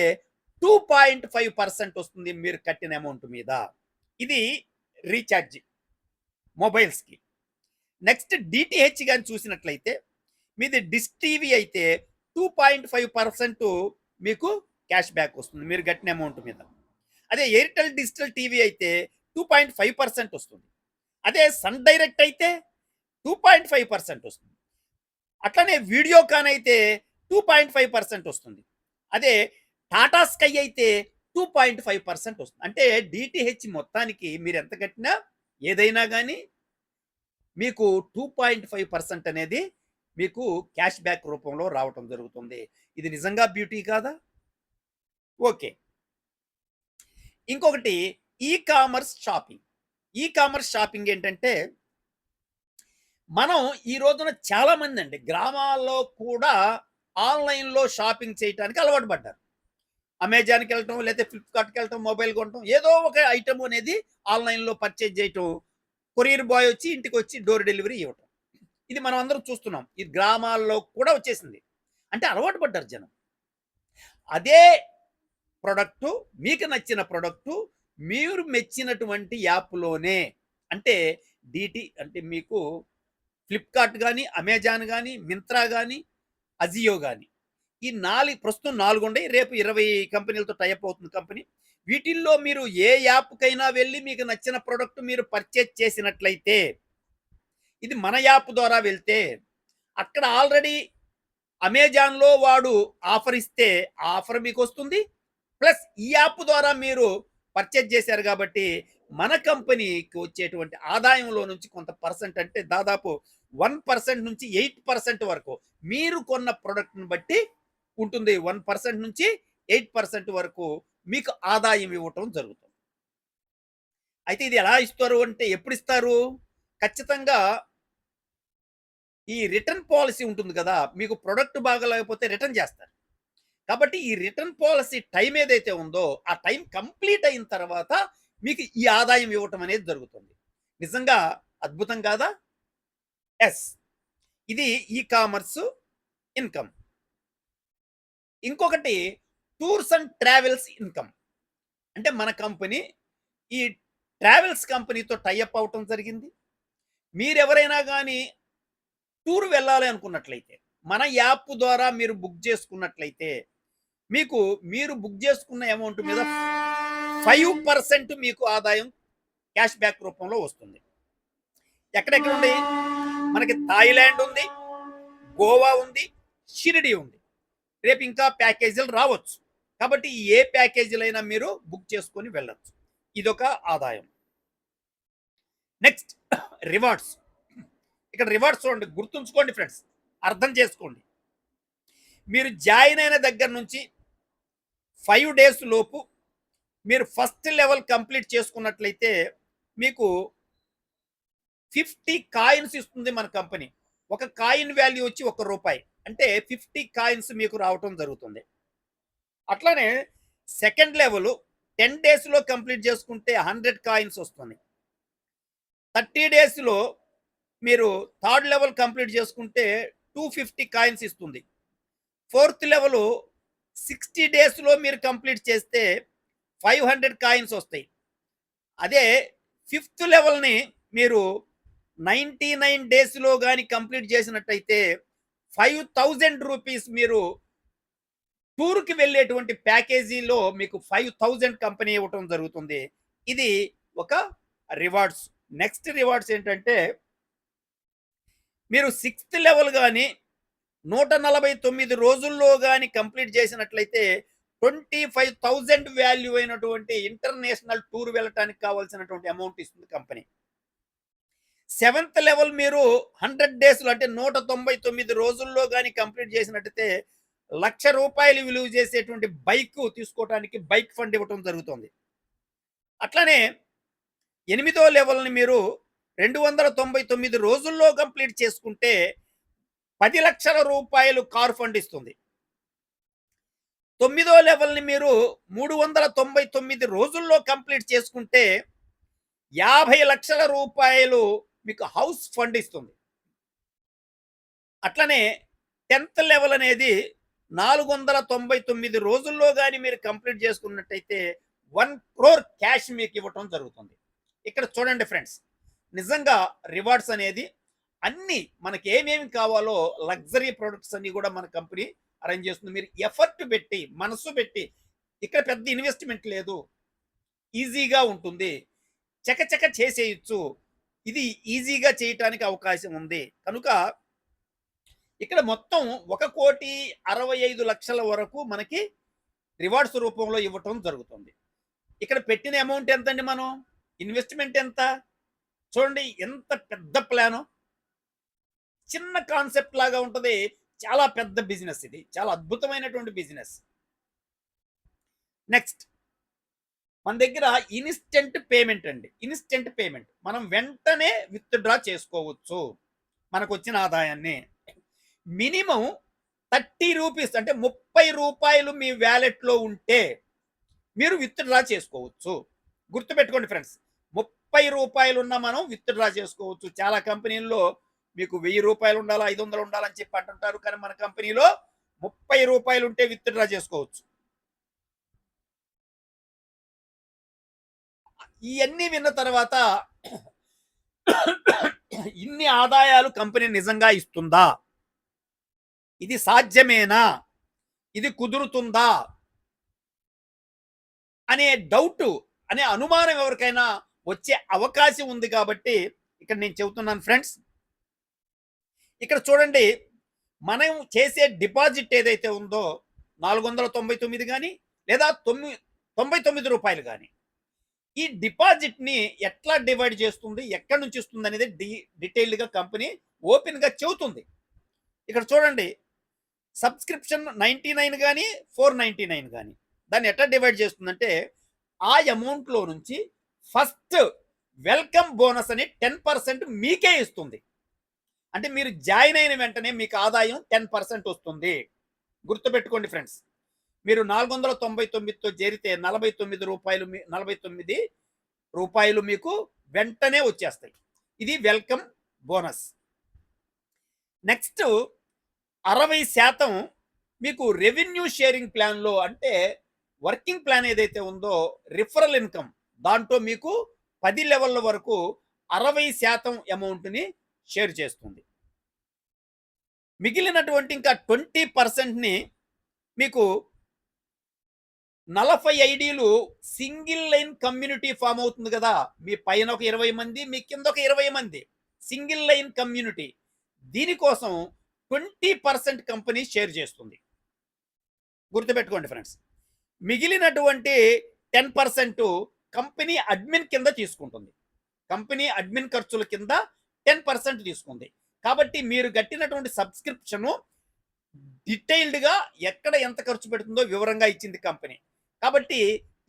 2.5% వస్తుంది మీరు కట్టిన అమౌంట్ మీద. ఇది రీఛార్జ్ మొబైల్స్‌కి. నెక్స్ట్ డిటిహెచ్ గాని చూసినట్లయితే మీది డిష్ టీవీ అయితే 2.5% మీకు క్యాష్ బ్యాక్ వస్తుంది మీరు కట్టిన అమౌంట్ మీద. అదే ఎయిర్టెల్ డిజిటల్ టీవీ అయితే 2.5% వస్తుంది. అదే సన్ డైరెక్ట్ అయితే 2.5% వస్తుంది. అట్లనే వీడియోకాన్ అయితే 2.5% వస్తుంది. అదే టాటా స్కై అయితే 2.5% వస్తుంది. అంటే డిటిహెచ్ మొత్తానికి మీరు ఎంత కట్టినా ఏదైనా గానీ మీకు 2.5% అనేది మీకు క్యాష్ బ్యాక్ రూపంలో రావటం జరుగుతుంది. ఇది నిజంగా బ్యూటీ కాదా? ఓకే. ఇంకొకటి e commerce shopping. E commerce shopping ఏంటంటే, మనం ఈ రోజున చాలామంది అండి గ్రామాల్లో కూడా ఆన్‌లైన్‌లో షాపింగ్ చేయటానికి అలవాటు పడ్డారు. అమెజాన్‌కెళ్ళటం, లేతే ఫ్లిప్‌కార్ట్‌కెళ్ళటం, మొబైల్ కొనటం, ఏదో ఒక ఐటెమ్ అనేది ఆన్‌లైన్‌లో పర్చేజ్ చేయటం. కొరియర్ బాయ్ వచ్చి ఇంటికొచ్చి డోర్ డెలివరీ ఇవ్వటం. ఇది మనం అందరం చూస్తున్నాం. ఇది గ్రామాల్లో కూడా వచ్చేసింది. అంటే అలవాటు పడ్డారు జనం. అదే ప్రొడక్టు, మీకు నచ్చిన ప్రొడక్టు, మీరు మెచ్చినటువంటి యాప్‌లోనే అంటే అంటే మీకు ఫ్లిప్‌కార్ట్ గాని, అమెజాన్ గాని, మింత్రా గాని, అజియో గాని ఈ ప్రస్తుతం 4 ఉన్నాయి. రేపు 20 కంపెనీలతో టై అప్ అవుతుంది కంపెనీ. వీటిల్లో మీరు ఏ యాప్‌కైనా వెళ్లి మీకు నచ్చిన ప్రొడక్ట్ మీరు పర్చేజ్ చేసినట్లయితే, ఇది మన యాప్ ద్వారా వెళ్తే, అక్కడ ఆల్రెడీ అమెజాన్‌లో వాడు ఆఫర్ ఇస్తే, ఆ ఆఫర్ మీకొస్తుంది. ప్లస్ ఈ యాప్ ద్వారా మీరు పర్చేజ్ చేశారు కాబట్టి, మన కంపెనీకి వచ్చేటువంటి ఆదాయంలో నుంచి కొంత పర్సెంట్ అంటే దాదాపు 1% నుంచి 8% వరకు మీరు కొన్న ప్రొడక్ట్‌ని బట్టి ఉంటుంది. 1% నుంచి 8% వరకు మీకు ఆదాయం ఇవ్వటం జరుగుతుంది. అయితే ఇది ఎలా ఇస్తారు అంటే ఎప్పుడిస్తారు? ఖచ్చితంగా ఈ రిటర్న్ పాలిసీ ఉంటుంది గదా! మీకు ప్రొడక్ట్ బాగాలేకపోతే రిటర్న్ చేస్తారు. కాబట్టి ఈ రిటర్న్ పాలిసీ టైమ్ ఏదైతే ఉందో, ఆ టైమ్ కంప్లీట్ అయిన తర్వాత మీకు ఈ ఆదాయం ఇవ్వటం అనేది జరుగుతుంది. నిజంగా అద్భుతం కాదా? యెస్. ఇది ఈ కామర్స్ ఇన్‌కమ్. ఇంకొకటి టూర్స్ అండ్ ట్రావెల్స్ ఇన్‌కమ్. అంటే మన కంపెనీ ఈ ట్రావెల్స్ కంపెనీతో టై అప్ అవ్వటం జరిగింది. మీరెవరైనా గాని టూర్ వెళ్ళాలి అనుకున్నట్లయితే, మన యాప్ ద్వారా మీరు బుక్ చేసుకున్నట్లయితే, మీకు మీరు బుక్ చేసుకున్న అమౌంట్ మీద 5% మీకు ఆదాయం క్యాష్ బ్యాక్ రూపంలో వస్తుంది. ఎక్కడెక్కడ ఉంది? మనకి థాయిలాండ్ ఉంది, గోవా ఉంది, షిరిడి ఉంది. రేపు ఇంకా ప్యాకేజీలు రావచ్చు. కాబట్టి ఏ ప్యాకేజీలైనా మీరు బుక్ చేసుకొని వెళ్ళొచ్చు. ఇదొక ఆదాయం. Next rewards. ఇక్కడ రివార్డ్స్ చూడండి, గుర్తుంచుకోండి ఫ్రెండ్స్. అర్థం చేసుకోండి. మీరు జాయిన్ అయిన దగ్గర నుంచి 5 డేస్ లోపు మీరు ఫస్ట్ లెవెల్ కంప్లీట్ చేసుకున్నట్లయితే మీకు 50 కాయిన్స్ ఇస్తుంది మన కంపెనీ. ఒక కాయిన్ వాల్యూ వచ్చి రూ. 1. అంటే 50 కాయిన్స్ మీకు రావటం జరుగుతుంది. అట్లానే సెకండ్ లెవెల్ 10 డేస్‌లో కంప్లీట్ చేసుకుంటే 100 కాయిన్స్ వస్తుంది. 30 డేస్‌లో మీరు థర్డ్ లెవెల్ కంప్లీట్ చేసుకుంటే 250 కాయిన్స్ ఇస్తుంది. ఫోర్త్ లెవెల్ 60 డేస్‌లో మీరు కంప్లీట్ చేస్తే 500 కాయిన్స్ వస్తాయి. అదే ఫిఫ్త్ లెవెల్‌ని మీరు 99 డేస్‌లో గాని కంప్లీట్ చేసినట్టయితే 5000 రూపీస్ మీరు టూర్‌కి వెళ్ళేటువంటి ప్యాకేజీలో మీకు 5000 కంపెనీ ఇవ్వటం జరుగుతుంది. ఇది ఒక రివార్డ్స్. నెక్స్ట్ రివార్డ్స్ ఏంటంటే మీరు సిక్స్త్ లెవెల్ గాని 149 రోజుల్లో గాని కంప్లీట్ చేసినట్లయితే 25,000 వాల్యూ అయినటువంటి ఇంటర్నేషనల్ టూర్ వెళ్ళటానికి కావాల్సినటువంటి అమౌంట్ ఇస్తుంది కంపెనీ. సెవెంత్ లెవెల్ మీరు 100 డేస్‌లో అంటే 199 రోజుల్లో గాని కంప్లీట్ చేసినట్టయితే రూ. 1,00,000 విలువ చేసేటువంటి బైక్ తీసుకోవటానికి బైక్ ఫండ్ ఇవ్వటం జరుగుతుంది. అట్లనే ఎనిమిదో లెవెల్‌ని మీరు 299 రోజుల్లో కంప్లీట్ చేసుకుంటే రూ. 10,00,000 కార్ ఫండ్ ఇస్తుంది. తొమ్మిదో లెవెల్‌ని మీరు 399 రోజుల్లో కంప్లీట్ చేసుకుంటే రూ. 50,00,000 మీకు హౌస్ ఫండ్ ఇస్తుంది. అట్లనే 10థ్ లెవెల్ అనేది 499 రోజుల్లో గాని మీరు కంప్లీట్ చేసుకున్నట్టయితే 1,00,00,000 క్యాష్ మీకు ఇవ్వటం జరుగుతుంది. ఇక్కడ చూడండి ఫ్రెండ్స్, నిజంగా రివార్డ్స్ అనేది అన్నీ మనకి ఏమేమి కావాలో లగ్జరీ ప్రొడక్ట్స్ అన్నీ కూడా మన కంపెనీ అరేంజ్ చేస్తుంది. మీరు ఎఫర్ట్ పెట్టి, మనస్సు పెట్టి, ఇక్కడ పెద్ద ఇన్వెస్ట్‌మెంట్ లేదు. ఈజీగా ఉంటుంది. చకచక చేసేయొచ్చు. ఇది ఈజీగా చేయటానికి అవకాశం ఉంది. కనుక ఇక్కడ మొత్తం 1,65,00,000 వరకు మనకి రివార్డ్స్ రూపంలో ఇవ్వటం జరుగుతుంది. ఇక్కడ పెట్టిన అమౌంట్ ఎంతండి మనం? ఇన్వెస్ట్‌మెంట్ ఎంత? చూడండి ఎంత పెద్ద ప్లాను. చిన్న కాన్సెప్ట్ లాగా ఉంటది. చాలా పెద్ద బిజినెస్ ఇది. చాలా అద్భుతమైనటువంటి బిజినెస్. నెక్స్ట్ మన దగ్గర ఇన్స్టెంట్ పేమెంట్ అండి. Instant payment. మనం వెంటనే విత్‌డ్రా చేసుకోవచ్చు మనకొచ్చిన ఆదాయాన్ని. మినిమమ్ రూ. 30 అంటే రూ. 30 మీ వాలెట్‌లో ఉంటే మీరు విత్‌డ్రా చేసుకోవచ్చు. గుర్తుపెట్టుకోండి ఫ్రెండ్స్. రూ. 30 ఉన్న మనం విత్‌డ్రా చేసుకోవచ్చు. చాలా కంపెనీల్లో మీకు రూ. 1000 ఉండాలా, 500 ఉండాలని చెప్పి అంటుంటారు. కానీ మన కంపెనీలో రూ. 30 ఉంటే విత్‌డ్రా చేసుకోవచ్చు. ఇయన్నీ విన్న తర్వాత ఇన్ని ఆదాయాలు కంపెనీ నిజంగా ఇస్తుందా? ఇది సాధ్యమేనా? ఇది కుదురుతుందా? అనే డౌట్, అనే అనుమానం ఎవరికైనా వచ్చే అవకాశం ఉంది కాబట్టి ఇక్కడ నేను చెబుతున్నాను ఫ్రెండ్స్. ఇక్కడ చూడండి, మనం చేసే డిపాజిట్ ఏదైతే ఉందో 499 గాని లేదా రూ. 99 గాని, ఈ డిపాజిట్‌ని ఎట్లా డివైడ్ చేస్తుంది, ఎక్కడి నుంచి ఇస్తుంది అనేది డీటెయిల్డ్‌గా కంపెనీ ఓపెన్‌గా చెబుతుంది. ఇక్కడ చూడండి, సబ్స్క్రిప్షన్ 99 గాని, 499 గాని దాన్ని ఎట్లా డివైడ్ చేస్తుందంటే, ఆ అమౌంట్‌లో నుంచి ఫస్ట్ వెల్కమ్ బోనస్ అని 10% మీకే ఇస్తుంది. అంటే మీరు జాయిన్ అయిన వెంటనే మీకు ఆదాయం 10% వస్తుంది. గుర్తుపెట్టుకోండి ఫ్రెండ్స్. మీరు 499తో చేరితే రూ. 49 మీకు వెంటనే వచ్చేస్తాయి. ఇది వెల్కమ్ బోనస్. నెక్స్ట్ 60% మీకు రెవెన్యూ షేరింగ్ ప్లాన్‌లో, అంటే వర్కింగ్ ప్లాన్ ఏదైతే ఉందో రిఫరల్ ఇన్కమ్, దాంట్లో మీకు 10 లెవెల్ల వరకు 60% అమౌంట్‌ని షేర్ చేస్తుంది. మిగిలినటువంటి ఇంకా 20%ని మీకు 40 ఐడీలు సింగిల్ లైన్ కమ్యూనిటీ ఫామ్ అవుతుంది కదా. మీ పైన ఒక 20 మంది, మీ కింద ఒక 20 మంది, సింగిల్ లైన్ కమ్యూనిటీ. దీనికోసం 20% కంపెనీ షేర్ చేస్తుంది. గుర్తుపెట్టుకోండి ఫ్రెండ్స్. మిగిలినటువంటి 10% కంపెనీ అడ్మిన్ కింద తీసుకుంటుంది. కంపెనీ అడ్మిన్ ఖర్చుల కింద 10% తీసుకుంది. కాబట్టి మీరు కట్టినటువంటి సబ్స్క్రిప్షను డీటెయిల్డ్‌గా ఎక్కడ ఎంత ఖర్చు పెడుతుందో వివరంగా ఇచ్చింది కంపెనీ. కాబట్టి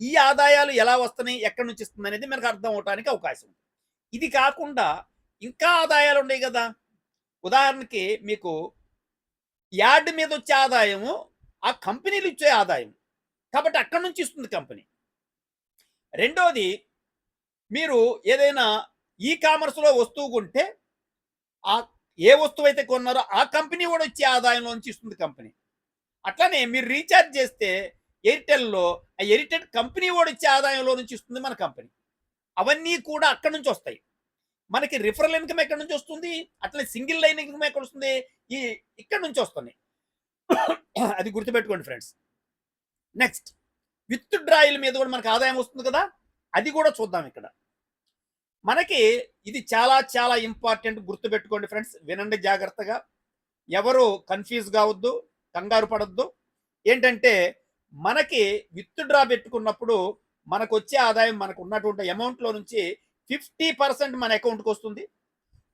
ఈ ఆదాయాలు ఎలా వస్తున్నాయి, ఎక్కడి నుంచి ఇస్తుంది అనేది మనకు అర్థం అవడానికి అవకాశం ఉంది. ఇది కాకుండా ఇంకా ఆదాయాలు ఉన్నాయి కదా. ఉదాహరణకి మీకు యాడ్ మీద వచ్చే ఆదాయము ఆ కంపెనీలు ఇచ్చే ఆదాయం. కాబట్టి అక్కడి నుంచి ఇస్తుంది కంపెనీ. రెండోది, మీరు ఏదైనా ఈ కామర్స్‌లో వస్తువు కొంటే ఆ ఏ వస్తువు అయితే కొన్నారో ఆ కంపెనీ కూడా వచ్చే ఆదాయంలో నుంచి ఇస్తుంది కంపెనీ. అట్లనే మీరు రీఛార్జ్ చేస్తే ఎయిర్టెల్‌లో ఆ ఎయిర్టెల్ కంపెనీ కూడా ఇచ్చే ఆదాయంలో నుంచి ఇస్తుంది మన కంపెనీ. అవన్నీ కూడా అక్కడి నుంచి వస్తాయి. మనకి రిఫరల్ ఇన్కమ్ ఎక్కడి నుంచి వస్తుంది, అట్లనే సింగిల్ లైన్ ఇన్కమ్ ఎక్కడ వస్తుంది, ఈ ఇక్కడ నుంచి వస్తుంది. అది గుర్తుపెట్టుకోండి ఫ్రెండ్స్. నెక్స్ట్ విత్ డ్రాయల్ మీద కూడా మనకు ఆదాయం వస్తుంది కదా. అది కూడా చూద్దాం ఇక్కడ. మనకి ఇది చాలా చాలా ఇంపార్టెంట్. గుర్తుపెట్టుకోండి ఫ్రెండ్స్. వినండి జాగ్రత్తగా. ఎవరు కన్ఫ్యూజ్ కావద్దు, కంగారు పడొద్దు. ఏంటంటే మనకి విత్ డ్రా పెట్టుకున్నప్పుడు మనకు వచ్చే ఆదాయం, మనకు ఉన్నటువంటి అమౌంట్‌లో నుంచి 50% మన అకౌంట్‌కి వస్తుంది.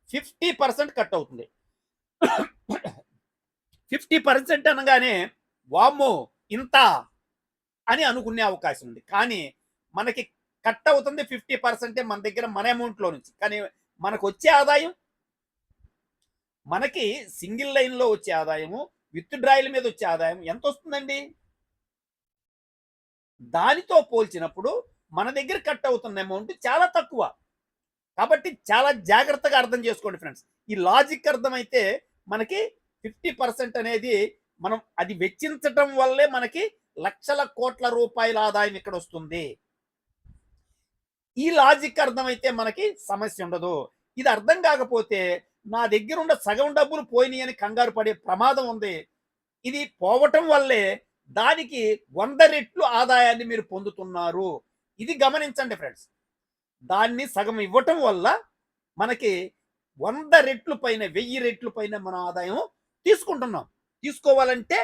50% కట్ అవుతుంది. 50% అనగానే వామ్మో ఇంత అని అనుకునే అవకాశం ఉంది. కానీ మనకి కట్ అవుతుంది 50% మన దగ్గర, మన అమౌంట్‌లో నుంచి. కానీ మనకు వచ్చే ఆదాయం, మనకి సింగిల్ లైన్‌లో వచ్చే ఆదాయము, విత్ డ్రాయల్ మీద వచ్చే ఆదాయం ఎంత వస్తుందండి? దానితో పోల్చినప్పుడు మన దగ్గర కట్ అవుతున్న అమౌంట్ చాలా తక్కువ. కాబట్టి చాలా జాగ్రత్తగా అర్థం చేసుకోండి ఫ్రెండ్స్. ఈ లాజిక్ అర్థమైతే మనకి 50% అనేది మనం అది వెచ్చించటం వల్లే మనకి లక్షల కోట్ల రూపాయల ఆదాయం ఇక్కడ వస్తుంది. ఈ లాజిక్ అర్థమైతే మనకి సమస్య ఉండదు. ఇది అర్థం కాకపోతే నా దగ్గర ఉన్న సగం డబ్బులు పోయినాయి అని కంగారు పడే ప్రమాదం ఉంది. ఇది పోవటం వల్లే దానికి 100 రెట్లు ఆదాయాన్ని మీరు పొందుతున్నారు. ఇది గమనించండి ఫ్రెండ్స్. దాన్ని సగం ఇవ్వటం వల్ల మనకి 100 రెట్లు పైన, 1000 రెట్లు పైన మన ఆదాయం తీసుకుంటున్నాం. తీసుకోవాలంటే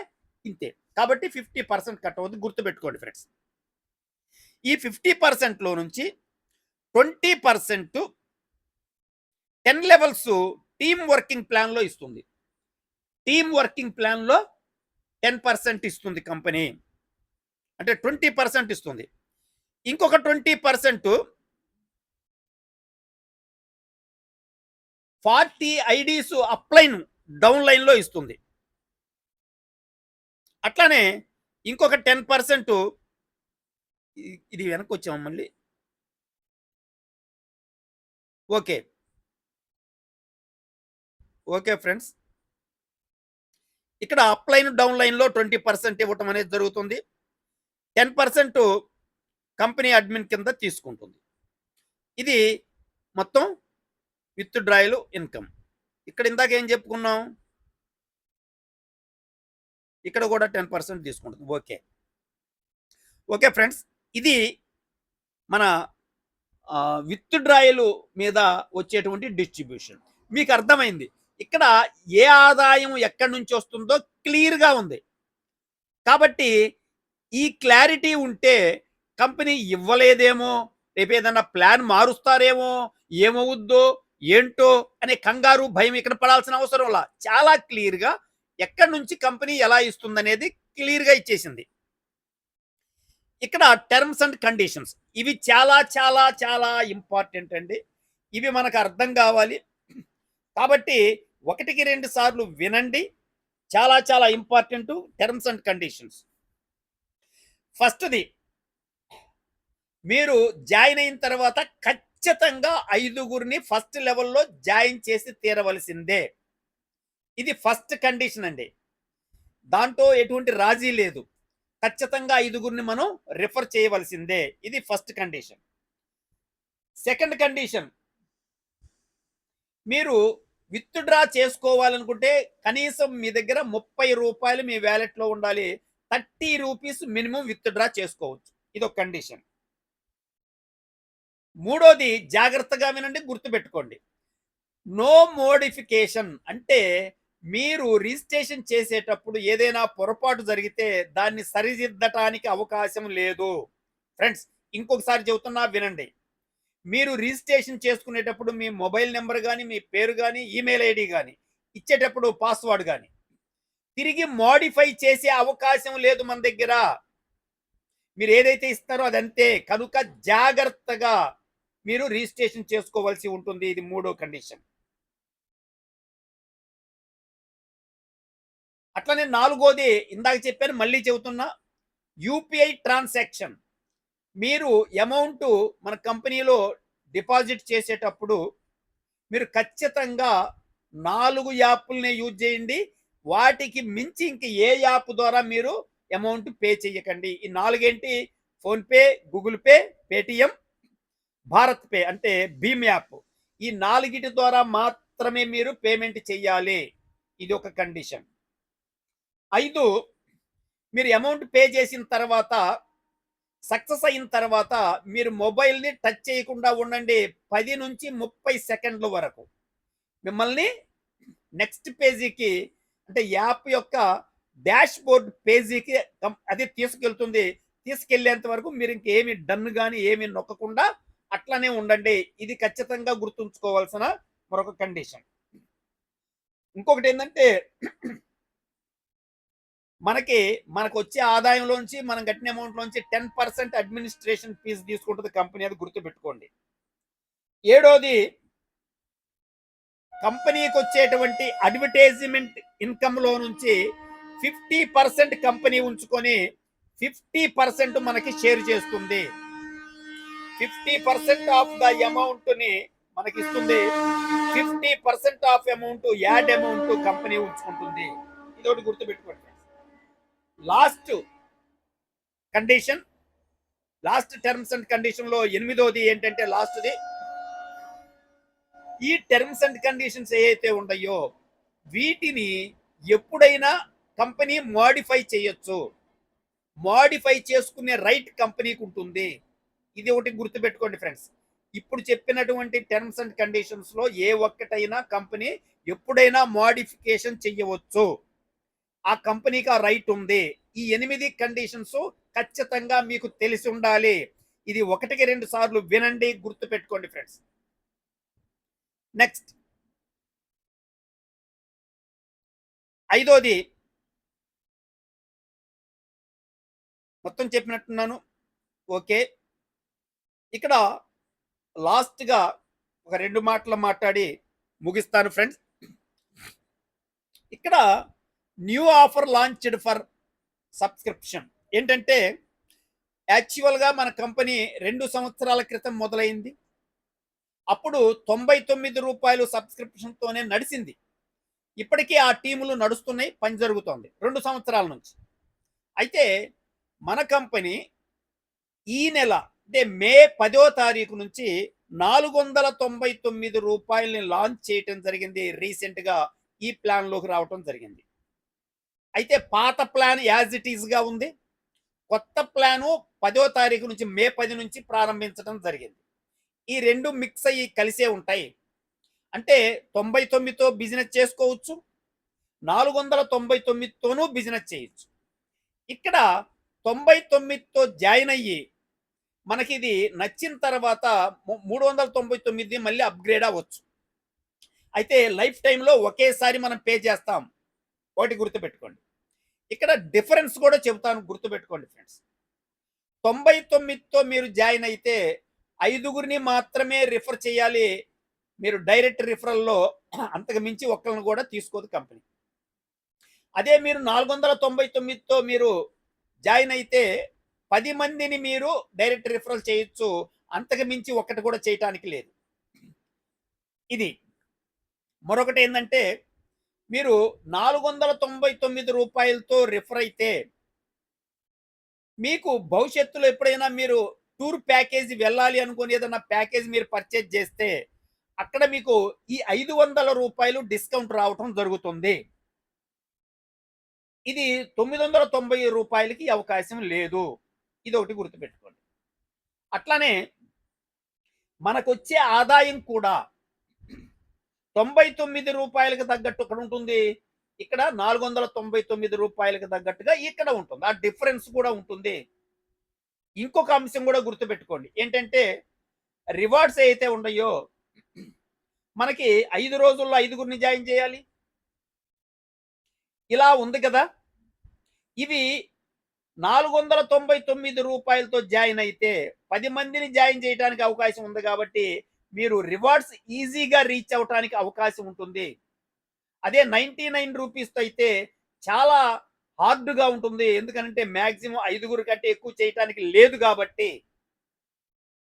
ఇంతే. కాబట్టి 50% కట్ అవుతుంది. గుర్తుపెట్టుకోండి ఫ్రెండ్స్. ఈ 50%లో నుంచి 20% 10 లెవెల్స్ టీమ్ వర్కింగ్ ప్లాన్‌లో ఇస్తుంది. టీమ్ వర్కింగ్ ప్లాన్‌లో 10% ఇస్తుంది కంపెనీ. అంటే 20% ఇస్తుంది. ఇంకొక 20% 40 ఐడీస్ అప్లైన్ డౌన్ లైన్‌లో ఇస్తుంది. అట్లానే ఇంకొక 10% ఇది వెనక్కొచ్చామా మళ్ళీ? ఓకే. Okay friends. ఇక్కడ అప్లైన్, డౌన్ లైన్‌లో 20% ఇవ్వటం అనేది జరుగుతుంది. 10% కంపెనీ అడ్మిన్ కింద తీసుకుంటుంది. ఇది మొత్తం విత్‌డ్రాయల్ ఇన్‌కమ్. ఇక్కడ ఇందాక ఏం చెప్పుకున్నాం? ఇక్కడ కూడా 10% తీసుకుంటుంది. ఓకే. Okay friends. ఇది మన విత్‌డ్రాయల్ మీద వచ్చేటువంటి డిస్ట్రిబ్యూషన్. మీకు అర్థమైంది. ఇక్కడ ఏ ఆదాయం ఎక్కడి నుంచి వస్తుందో క్లియర్‌గా ఉంది. కాబట్టి ఈ క్లారిటీ ఉంటే కంపెనీ ఇవ్వలేదేమో, రేపేదన్నా ప్లాన్ మారుస్తారేమో, ఏమవుద్దో, ఏంటో అనే కంగారు, భయం ఇక్కడ పడాల్సిన అవసరంలా. చాలా క్లియర్‌గా ఎక్కడి నుంచి కంపెనీ ఎలా ఇస్తుందనేది క్లియర్‌గా ఇచ్చేసింది. ఇక్కడ టర్మ్స్ అండ్ కండిషన్స్ ఇవి చాలా చాలా చాలా ఇంపార్టెంట్ అండి. ఇవి మనకు అర్థం కావాలి. కాబట్టి ఒకటికి 2 సార్లు వినండి. చాలా చాలా ఇంపార్టెంట్ టర్మ్స్ అండ్ కండిషన్స్. ఫస్ట్‌ది మీరు జాయిన్ అయిన తర్వాత ఖచ్చితంగా 5గురిని ఫస్ట్ లెవెల్‌లో జాయిన్ చేసి తీరవలసిందే. ఇది ఫస్ట్ కండిషన్ అండి. దాంట్లో ఎటువంటి రాజీ లేదు. ఖచ్చితంగా 5గురిని మనం రిఫర్ చేయవలసిందే. ఇది ఫస్ట్ కండిషన్. సెకండ్ కండిషన్, మీరు విత్‌డ్రా చేసుకోవాలనుకుంటే కనీసం మీ దగ్గర రూ. 30 మీ వాలెట్‌లో ఉండాలి. రూ. 30 మినిమమ్ విత్‌డ్రా చేసుకోవచ్చు. ఇదొక కండిషన్. మూడోది జాగ్రత్తగా వినండి, గుర్తుపెట్టుకోండి. నో మోడిఫికేషన్ అంటే మీరు రిజిస్ట్రేషన్ చేసేటప్పుడు ఏదైనా పొరపాటు జరిగితే దాన్ని సరిదిద్దటానికి అవకాశం లేదు. ఫ్రెండ్స్, ఇంకొకసారి చెబుతున్నా వినండి. మీరు రిజిస్ట్రేషన్ చేసుకునేటప్పుడు మీ మొబైల్ నెంబర్ గాని, మీ పేరు గాని, ఈమెయిల్ ఐడీ గాని ఇచ్చేటప్పుడు పాస్వర్డ్ గాని తిరిగి మోడిఫై చేసే అవకాశం లేదు మన దగ్గర. మీరు ఏదైతే ఇస్తారో అదంతే. కనుక జాగ్రత్తగా మీరు రిజిస్ట్రేషన్ చేసుకోవాల్సి ఉంటుంది. ఇది మూడో కండిషన్. అట్లనే నాలుగోది ఇందాక చెప్పాను, మళ్ళీ చెబుతున్నా. UPI transaction. మీరు అమౌంట్ మన కంపెనీలో డిపాజిట్ చేసేటప్పుడు మీరు ఖచ్చితంగా 4 యాప్‌లనే యూజ్ చేయండి. వాటికి మించి ఇంక ఏ యాప్ ద్వారా మీరు అమౌంట్ పే చేయకండి. ఈ 4 ఏంటి? PhonePe, Google pay, Paytm, Bharat pay అంటే భీమ్ యాప్. ఈ 4 ద్వారా మాత్రమే మీరు పేమెంట్ చేయాలి. ఇది ఒక కండిషన్. 5, మీరు అమౌంట్ పే చేసిన తర్వాత సక్సెస్ అయిన తర్వాత మీరు మొబైల్‌ని టచ్ చేయకుండా ఉండండి. 10-30 సెకండ్ల వరకు. మిమ్మల్ని నెక్స్ట్ పేజీకి అంటే యాప్ యొక్క డాష్ బోర్డ్ పేజీకి అది తీసుకెళ్తుంది. తీసుకెళ్ళేంత వరకు మీరు ఇంకేమి డన్ గాని ఏమి నొక్కకుండా అట్లనే ఉండండి. ఇది ఖచ్చితంగా గుర్తుంచుకోవాల్సిన మరొక కండిషన్. ఇంకొకటి ఏంటంటే మనకొచ్చే ఆదాయంలోంచి మనం కట్టిన అమౌంట్‌లోంచి 10% అడ్మినిస్ట్రేషన్ ఫీజ్ తీసుకుంటది కంపెనీ. అది గుర్తుపెట్టుకోండి. ఏడోది, కంపెనీకొచ్చేటువంటి అడ్వర్టైజ్‌మెంట్ ఇన్‌కమ్‌లో నుంచి 50% కంపెనీ ఉంచుకొని 50% మనకి షేర్ చేస్తుంది. 50% ఆఫ్ ద అమౌంట్‌ని మనకిస్తుంది. 50% of amount ad amount company ఉంచుకుంటుంది. ఇదొకటి గుర్తుపెట్టుకోండి. Last condition, last terms and కండిషన్‌లో ఎనిమిదోది ఏంటంటే లాస్ట్‌ది, ఈ టర్మ్స్ అండ్ కండిషన్స్ ఏవైతే ఉన్నాయో వీటిని ఎప్పుడైనా కంపెనీ మోడిఫై చేయొచ్చు. మోడిఫై చేసుకునే రైట్ కంపెనీకి ఉంటుంది. ఇది ఒకటి గుర్తుపెట్టుకోండి ఫ్రెండ్స్. ఇప్పుడు చెప్పినటువంటి టర్మ్స్ అండ్ కండిషన్స్ లో ఏ ఒక్కటైనా కంపెనీ ఎప్పుడైనా మోడిఫికేషన్ చెయ్యవచ్చు. ఆ కంపెనీకి ఆ రైట్ ఉంది. ఈ 8 కండిషన్స్ ఖచ్చితంగా మీకు తెలిసి ఉండాలి. ఇది ఒకటికి 2 సార్లు వినండి, గుర్తుపెట్టుకోండి ఫ్రెండ్స్. నెక్స్ట్, ఐదోది మొత్తం చెప్పినట్టున్నాను. ఓకే. ఇక్కడ లాస్ట్‌గా ఒక 2 మాటలు మాట్లాడి ముగిస్తాను ఫ్రెండ్స్. ఇక్కడ new offer launched for subscription ఏంటంటే, యాక్చువల్‌గా మన కంపెనీ 2 సంవత్సరాల క్రితం మొదలైంది. అప్పుడు రూ. 99 సబ్స్క్రిప్షన్‌తోనే నడిసింది. ఇప్పటికీ ఆ టీములు నడుస్తున్నాయి. పని జరుగుతోంది 2 సంవత్సరాల నుంచి. అయితే మన కంపెనీ ఈ నెల అంటే మే 10వ తారీఖు నుంచి రూ. 499 లాంచ్ చేయటం జరిగింది. రీసెంట్‌గా ఈ ప్లాన్‌లోకి రావటం జరిగింది. అయితే పాత ప్లాన్ యాజ్ ఇట్ ఈస్‌గా ఉంది. కొత్త ప్లాను 10వ తారీఖు నుంచి మే 10 నుంచి ప్రారంభించడం జరిగింది. ఈ 2 మిక్స్ అయ్యి కలిసే ఉంటాయి. అంటే 99తో బిజినెస్ చేసుకోవచ్చు. 499తోనూ బిజినెస్ చేయొచ్చు. ఇక్కడ 99తో జాయిన్ అయ్యి మనకిది నచ్చిన తర్వాత 399 మళ్ళీ అప్‌గ్రేడ్ అవ్వచ్చు. అయితే లైఫ్ టైమ్‌లో ఒకేసారి మనం పే చేస్తాం. ఒకటి గుర్తుపెట్టుకోండి. ఇక్కడ డిఫరెన్స్ కూడా చెబుతాను గుర్తుపెట్టుకోండి ఫ్రెండ్స్. 99తో మీరు జాయిన్ అయితే ఐదుగురిని మాత్రమే రిఫర్ చేయాలి. మీరు డైరెక్ట్ రిఫరల్‌లో అంతకు మించి ఒక్కళ్ళని కూడా తీసుకోదు కంపెనీ. అదే మీరు 499తో మీరు జాయిన్ అయితే 10 మందిని మీరు డైరెక్ట్ రిఫరల్ చేయొచ్చు. అంతకు మించి ఒక్కటి కూడా చేయటానికి లేదు. ఇది. మరొకటేందంటే మీరు రూ. 499తో రిఫర్ అయితే మీకు భవిష్యత్తులో ఎప్పుడైనా మీరు టూర్ ప్యాకేజ్ వెళ్ళాలి అనుకుని ఏదైనా ప్యాకేజ్ మీరు పర్చేజ్ చేస్తే అక్కడ మీకు ఈ రూ. 500 డిస్కౌంట్ రావటం జరుగుతుంది. ఇది రూ. 990కి అవకాశం లేదు. ఇదొకటి గుర్తుపెట్టుకోండి. అట్లానే మనకొచ్చే ఆదాయం కూడా రూ. 99కి తగ్గట్టు ఇక్కడ ఉంటుంది. ఇక్కడ రూ. 499కి తగ్గట్టుగా ఇక్కడ ఉంటుంది. ఆ డిఫరెన్స్ కూడా ఉంటుంది. ఇంకొక అంశం కూడా గుర్తుపెట్టుకోండి. ఏంటంటే రివార్డ్స్ ఏవైతే ఉన్నాయో మనకి 5 రోజుల్లో ఐదుగురిని జాయిన్ చేయాలి. ఇలా ఉంది కదా! ఇవి రూ. 499తో జాయిన్ అయితే 10 మందిని జాయిన్ చేయడానికి అవకాశం ఉంది కాబట్టి మీరు రివార్డ్స్ ఈజీగా రీచ్ అవ్వటానికి అవకాశం ఉంటుంది. అదే రూ. 99తో అయితే చాలా హార్డ్‌గా ఉంటుంది. ఎందుకనంటే మాక్సిమం ఐదుగురు కంటే ఎక్కువ చేయటానికి లేదు కాబట్టి.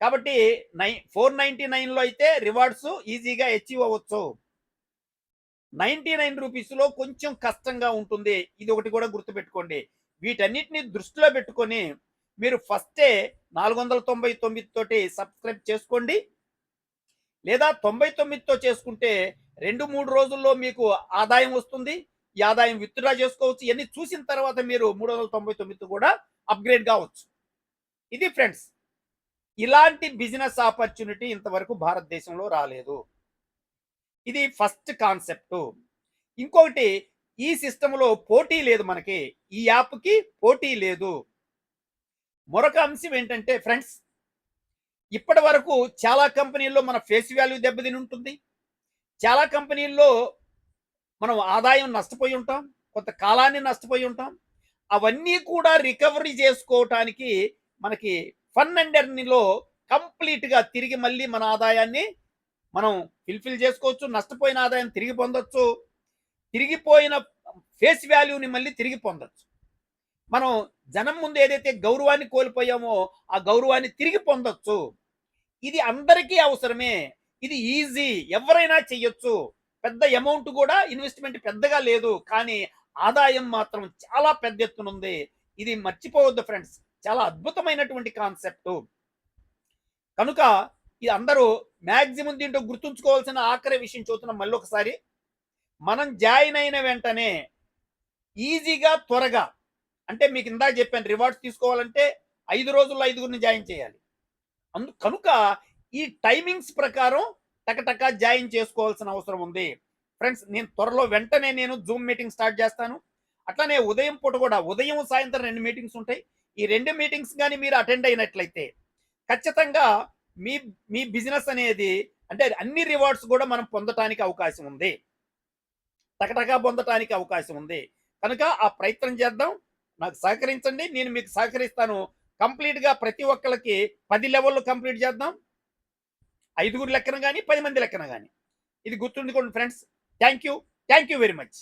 కాబట్టి 499లో అయితే రివార్డ్స్ ఈజీగా అచీవ్ అవ్వచ్చు. రూ. 99లో కొంచెం కష్టంగా ఉంటుంది. ఇది ఒకటి కూడా గుర్తుపెట్టుకోండి. వీటన్నిటిని దృష్టిలో పెట్టుకొని మీరు ఫస్టే 499 తోటి సబ్స్క్రైబ్ చేసుకోండి. లేదా 99తో చేసుకుంటే 2, 3 రోజుల్లో మీకు ఆదాయం వస్తుంది. ఈ ఆదాయం విత్‌డ్రా చేసుకోవచ్చు. ఇయన్నీ చూసిన తర్వాత మీరు 399 కూడా అప్‌గ్రేడ్ కావచ్చు. ఇది ఫ్రెండ్స్. ఇలాంటి బిజినెస్ ఆపర్చునిటీ ఇంతవరకు భారతదేశంలో రాలేదు. ఇది ఫస్ట్ కాన్సెప్టు. ఇంకొకటి ఈ సిస్టమ్‌లో పోటీ లేదు మనకి. ఈ యాప్‌కి పోటీ లేదు. మరొక అంశం ఏంటంటే ఫ్రెండ్స్, ఇప్పటి వరకు చాలా కంపెనీల్లో మన ఫేస్ వాల్యూ దెబ్బతిని ఉంటుంది. చాలా కంపెనీల్లో మనం ఆదాయం నష్టపోయి ఉంటాం. కొంత కాలాన్ని నష్టపోయి ఉంటాం. అవన్నీ కూడా రికవరీ చేసుకోవటానికి మనకి ఫన్ అండ్ ఎర్న్‌లో కంప్లీట్‌గా తిరిగి మళ్ళీ మన ఆదాయాన్ని మనం ఫుల్‌ఫిల్ చేసుకోవచ్చు. నష్టపోయిన ఆదాయం తిరిగి పొందొచ్చు. తిరిగిపోయిన ఫేస్ వాల్యూని మళ్ళీ తిరిగి పొందొచ్చు. మనం జనం ముందు ఏదైతే గౌరవాన్ని కోల్పోయామో ఆ గౌరవాన్ని తిరిగి పొందొచ్చు. ఇది అందరికీ అవసరమే. ఇది ఈజీ. ఎవరైనా చెయ్యొచ్చు. పెద్ద అమౌంట్ కూడా ఇన్వెస్ట్‌మెంట్ పెద్దగా లేదు. కానీ ఆదాయం మాత్రం చాలా పెద్ద ఎత్తున ఉంది. ఇది మర్చిపోవద్దు ఫ్రెండ్స్. చాలా అద్భుతమైనటువంటి కాన్సెప్టు. కనుక ఇది అందరూ మాక్సిమం దీంట్లో గుర్తుంచుకోవాల్సిన ఆఖరి విషయం చెబుతున్నాం మళ్ళొకసారి. మనం జాయిన్ అయిన వెంటనే ఈజీగా త్వరగా అంటే మీకు ఇందాక చెప్పాను రివార్డ్స్ తీసుకోవాలంటే 5 రోజుల్లో ఐదుగురిని జాయిన్ చేయాలి. కనుక ఈ టైమింగ్స్ ప్రకారం టకటక జాయిన్ చేసుకోవాల్సిన అవసరం ఉంది. ఫ్రెండ్స్ నేను త్వరలో వెంటనే నేను జూమ్ మీటింగ్ స్టార్ట్ చేస్తాను. అట్లానే ఉదయం పూట కూడా ఉదయం, సాయంత్రం 2 మీటింగ్స్ ఉంటాయి. ఈ 2 మీటింగ్స్ గాని మీరు అటెండ్ అయినట్లయితే ఖచ్చితంగా మీ మీ బిజినెస్ అనేది అంటే అన్ని రివార్డ్స్ కూడా మనం పొందటానికి అవకాశం ఉంది. టకటకా పొందటానికి అవకాశం ఉంది. కనుక ఆ ప్రయత్నం చేద్దాం. నాకు సహకరించండి. నేను మీకు సహకరిస్తాను. కంప్లీట్గా ప్రతి ఒక్కళ్ళకి 10 లెవెల్లో కంప్లీట్ చేద్దాం. 5గురు లెక్కన కానీ 10 మంది లెక్కన కానీ. ఇది గుర్తుంచుకోండి friends. Thank you very much.